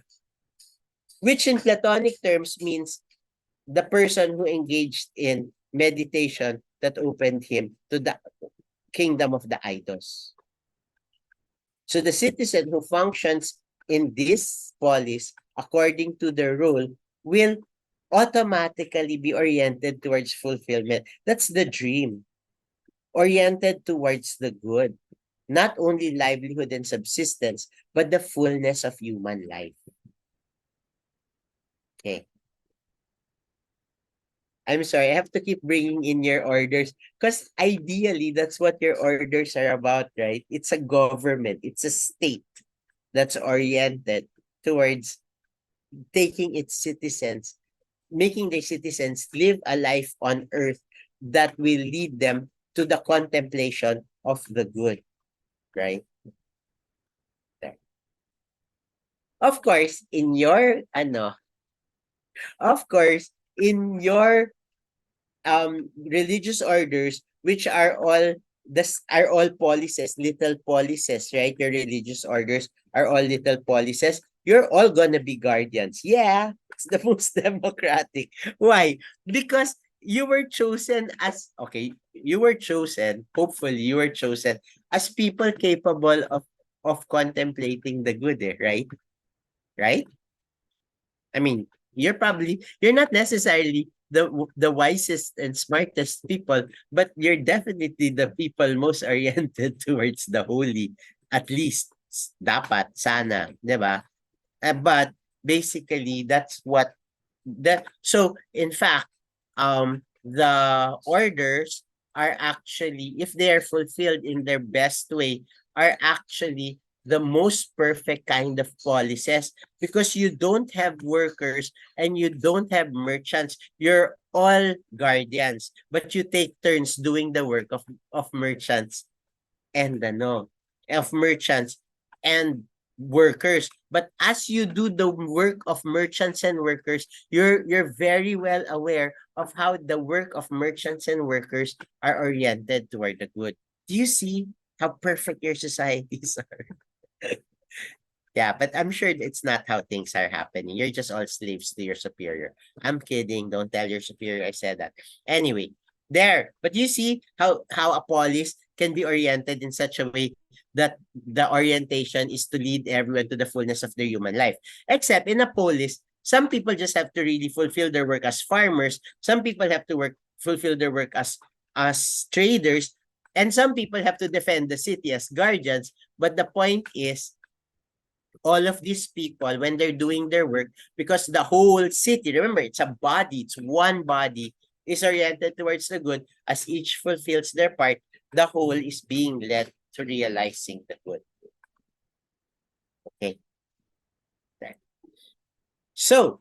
which in Platonic terms means the person who engaged in meditation that opened him to the kingdom of the idols. So the citizen who functions in this polis according to the rule will automatically be oriented towards fulfillment. That's the dream. Oriented towards the good. Not only livelihood and subsistence, but the fullness of human life. Okay. I'm sorry, I have to keep bringing in your orders because ideally that's what your orders are about, right? It's a government, it's a state that's oriented towards taking its citizens making their citizens live a life on earth that will lead them to the contemplation of the good, right? There. Of course, in your of course, in your religious orders, which are all are all policies, little policies, right? Your religious orders are all little policies. You're all gonna be guardians. Yeah, it's the most democratic. Why? Because you were chosen as okay, you were chosen, hopefully you were chosen as people capable of contemplating the good, right? Right? I mean, you're not necessarily the wisest and smartest people, but you're definitely the people most oriented towards the holy. At least dapat sana, 'di ba? But basically that's what so in fact the orders are actually, if they are fulfilled in their best way, are actually the most perfect kind of policies, because you don't have workers and you don't have merchants, you're all guardians, but you take turns doing the work of merchants and of merchants and workers. But as you do the work of merchants and workers, you're very well aware of how the work of merchants and workers are oriented toward the good. Do you see how perfect your societies are? Yeah, but I'm sure it's not how things are happening. You're just all slaves to your superior. I'm kidding. Don't tell your superior I said that. Anyway, there. But you see how a polis can be oriented in such a way that the orientation is to lead everyone to the fullness of their human life. Except in a polis, some people just have to really fulfill their work as farmers. Some people have to fulfill their work as traders, and some people have to defend the city as guardians. But the point is, all of these people, when they're doing their work, because the whole city, remember, it's a body, it's one body, is oriented towards the good. As each fulfills their part, the whole is being led to realizing the good. Okay. Right. So,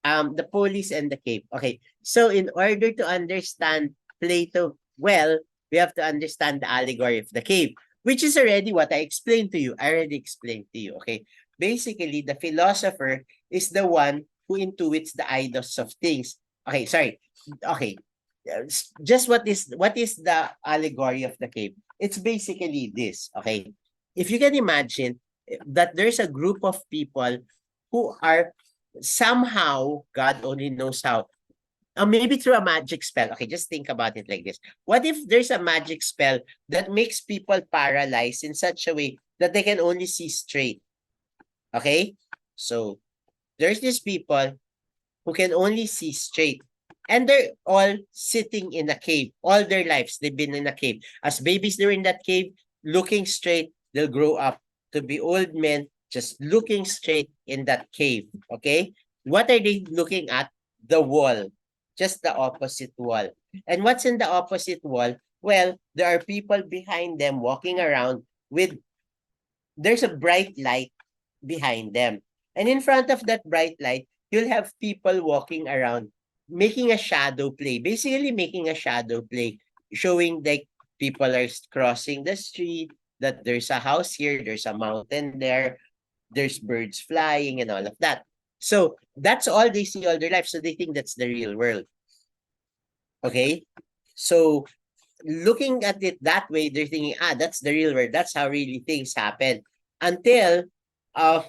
the police and the cave. Okay. So, in order to understand Plato well, we have to understand the allegory of the cave, which is already what I explained to you. I already explained to you. Okay. Basically, the philosopher is the one who intuits the idos of things. Okay, sorry. Okay. Just what is the allegory of the cave? It's basically this. Okay. If you can imagine that there's a group of people who are somehow, God only knows how, or maybe through a magic spell. Okay, just think about it like this. What if there's a magic spell that makes people paralyzed in such a way that they can only see straight? Okay? So, there's these people who can only see straight. And they're all sitting in a cave. All their lives, they've been in a cave. As babies, they're in that cave, looking straight. They'll grow up to be old men, just looking straight in that cave. Okay? What are they looking at? The wall. Just the opposite wall. And what's in the opposite wall? Well, there are people behind them walking around with, there's a bright light behind them. And in front of that bright light, you'll have people walking around making a shadow play, basically making a shadow play, showing like people are crossing the street, that there's a house here, there's a mountain there, there's birds flying and all of that. So that's all they see all their life. So they think that's the real world. Okay? So looking at it that way, they're thinking, that's the real world. That's how really things happen. Until uh,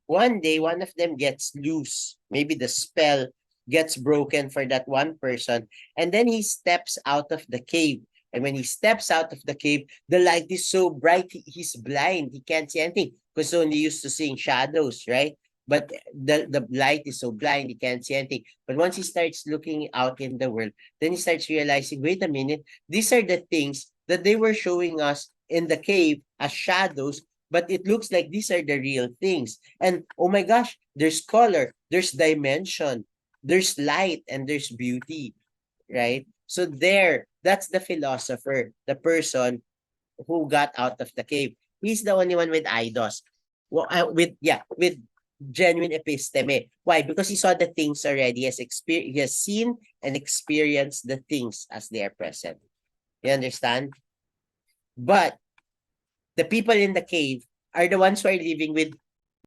one day, one of them gets loose. Maybe the spell gets broken for that one person. And then he steps out of the cave. And when he steps out of the cave, the light is so bright, he's blind. He can't see anything because he's only used to seeing shadows, right? But the light is so blind, he can't see anything. But once he starts looking out in the world, then he starts realizing, wait a minute, these are the things that they were showing us in the cave as shadows, but it looks like these are the real things. And oh my gosh, there's color, there's dimension, there's light, and there's beauty, right? So there, that's the philosopher, the person who got out of the cave. He's the only one with idos. Well, with genuine episteme. Why? Because he saw the things already. He has seen and experienced the things as they are present. You understand? But the people in the cave are the ones who are living with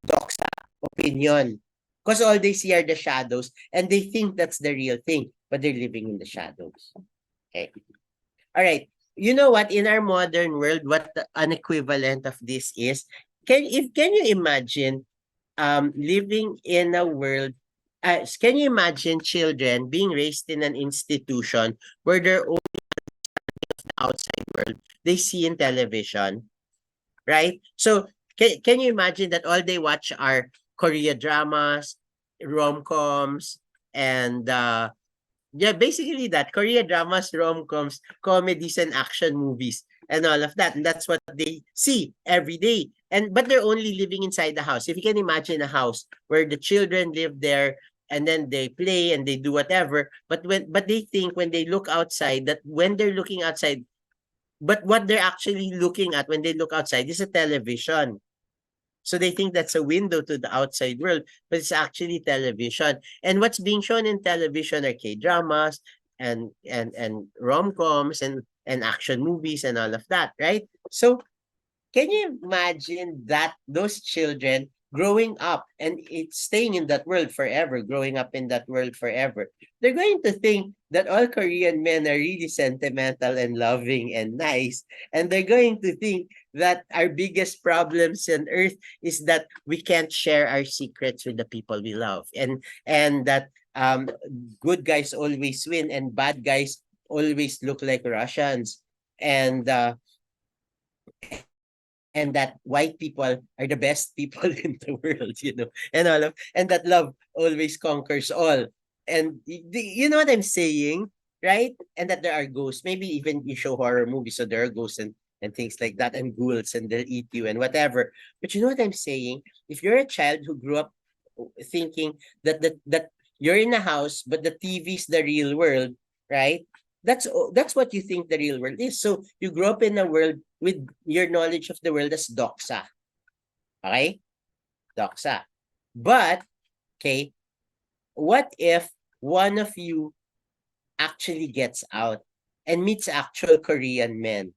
doxa opinion. Because all they see are the shadows and they think that's the real thing, but they're living in the shadows. Okay. All right. You know what? In our modern world, what an equivalent of this is? Can you imagine living in a world, can you imagine children being raised in an institution where they're only the outside world they see in television, right? So can you imagine that all they watch are Korea dramas, rom-coms, and yeah, basically that Korea dramas, rom-coms, comedies, and action movies, and all of that. And that's what they see every day. And but they're only living inside the house. If you can imagine a house where the children live there and then they play and they do whatever, but they think when they look outside that when they're looking outside, but what they're actually looking at when they look outside is a television. So they think that's a window to the outside world, but it's actually television. And what's being shown in television are K-dramas and rom-coms and action movies and all of that, right? So can you imagine that those children growing up and it's staying in that world forever, growing up in that world forever? They're going to think that all Korean men are really sentimental and loving and nice. And they're going to think that our biggest problems on earth is that we can't share our secrets with the people we love. And that good guys always win and bad guys always look like Russians. And that white people are the best people in the world, and that love always conquers all. And you know what I'm saying, right? And that there are ghosts. Maybe even you show horror movies, so there are ghosts and things like that, and ghouls, and they'll eat you and whatever. But you know what I'm saying? If you're a child who grew up thinking that you're in a house, but the TV's the real world, right? That's what you think the real world is. So you grow up in a world with your knowledge of the world as doxa. Okay? Doxa. But, okay, what if one of you actually gets out and meets actual Korean men,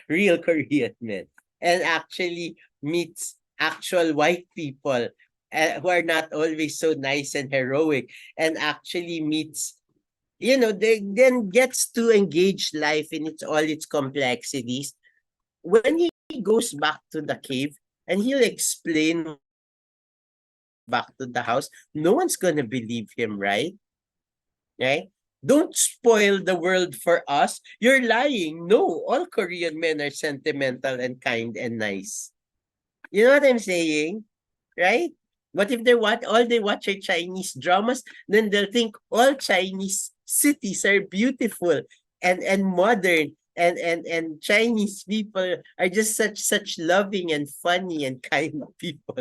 real Korean men, and actually meets actual white people who are not always so nice and heroic, and actually meets, they then gets to engage life in all its complexities. When he goes back to the cave and he'll explain back to the house, no one's gonna believe him, right? Right? Don't spoil the world for us. You're lying. No, all Korean men are sentimental and kind and nice. You know what I'm saying? Right? What if all they watch are Chinese dramas? Then they'll think all Chinese cities are beautiful and modern, and Chinese people are just such loving and funny and kind people.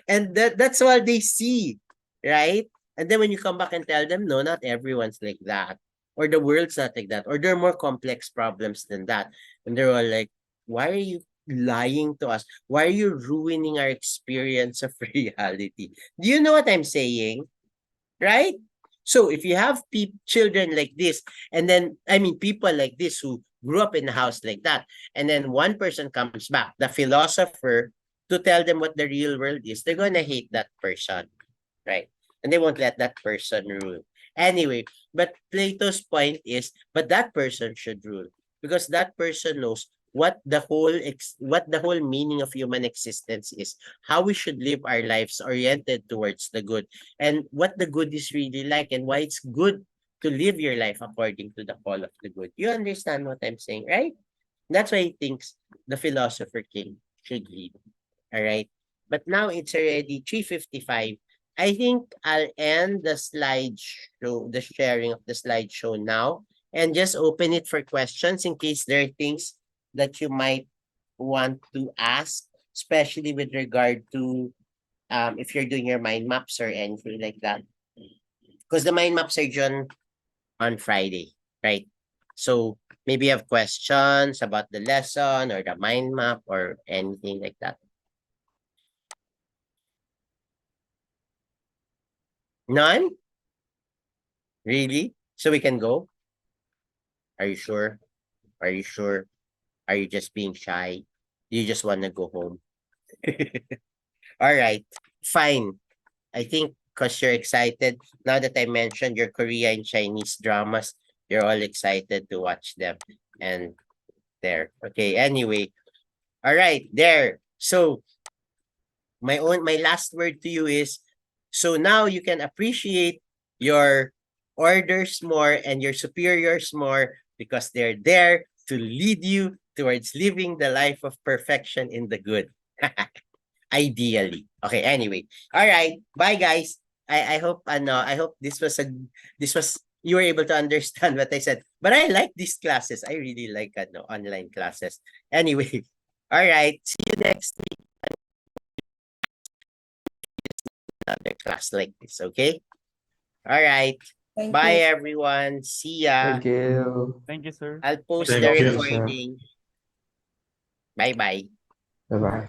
And that's all they see, right? And then when you come back and tell them, no, not everyone's like that, or the world's not like that, or there are more complex problems than that, and they're all like, why are you lying to us? Why are you ruining our experience of reality? Do you know what I'm saying? Right? So if you have children like this, and then, I mean, people like this who grew up in a house like that, and then one person comes back, the philosopher, to tell them what the real world is, they're going to hate that person, right? And they won't let that person rule. Anyway, but Plato's point is, but that person should rule because that person knows what the whole meaning of human existence is, how we should live our lives oriented towards the good, and what the good is really like, and why it's good to live your life according to the call of the good. You understand what I'm saying, right? That's why he thinks the philosopher king should lead. All right. But now it's already 3:55. I think I'll end the slideshow, the sharing of the slideshow now, and just open it for questions in case there are things that you might want to ask, especially with regard to if you're doing your mind maps or anything like that. Because the mind maps are done on Friday, right? So maybe you have questions about the lesson or the mind map or anything like that. None? Really? So we can go? Are you sure? Are you sure? Are you just being shy? You just want to go home? All right. Fine. I think because you're excited, now that I mentioned your Korean Chinese dramas, you're all excited to watch them. And there. Okay. Anyway. All right. There. So my last word to you is, so now you can appreciate your orders more and your superiors more because they're there to lead you towards living the life of perfection in the good. Ideally. Okay, anyway. All right. Bye guys. I hope this was you were able to understand what I said. But I like these classes. I really like online classes. Anyway. All right. See you next another class like this, okay? All right. Thank you. Bye everyone. See ya. Thank you. Thank you, sir. I'll post the Thank Thank you, you. sir. recording. Bye bye. Bye-bye.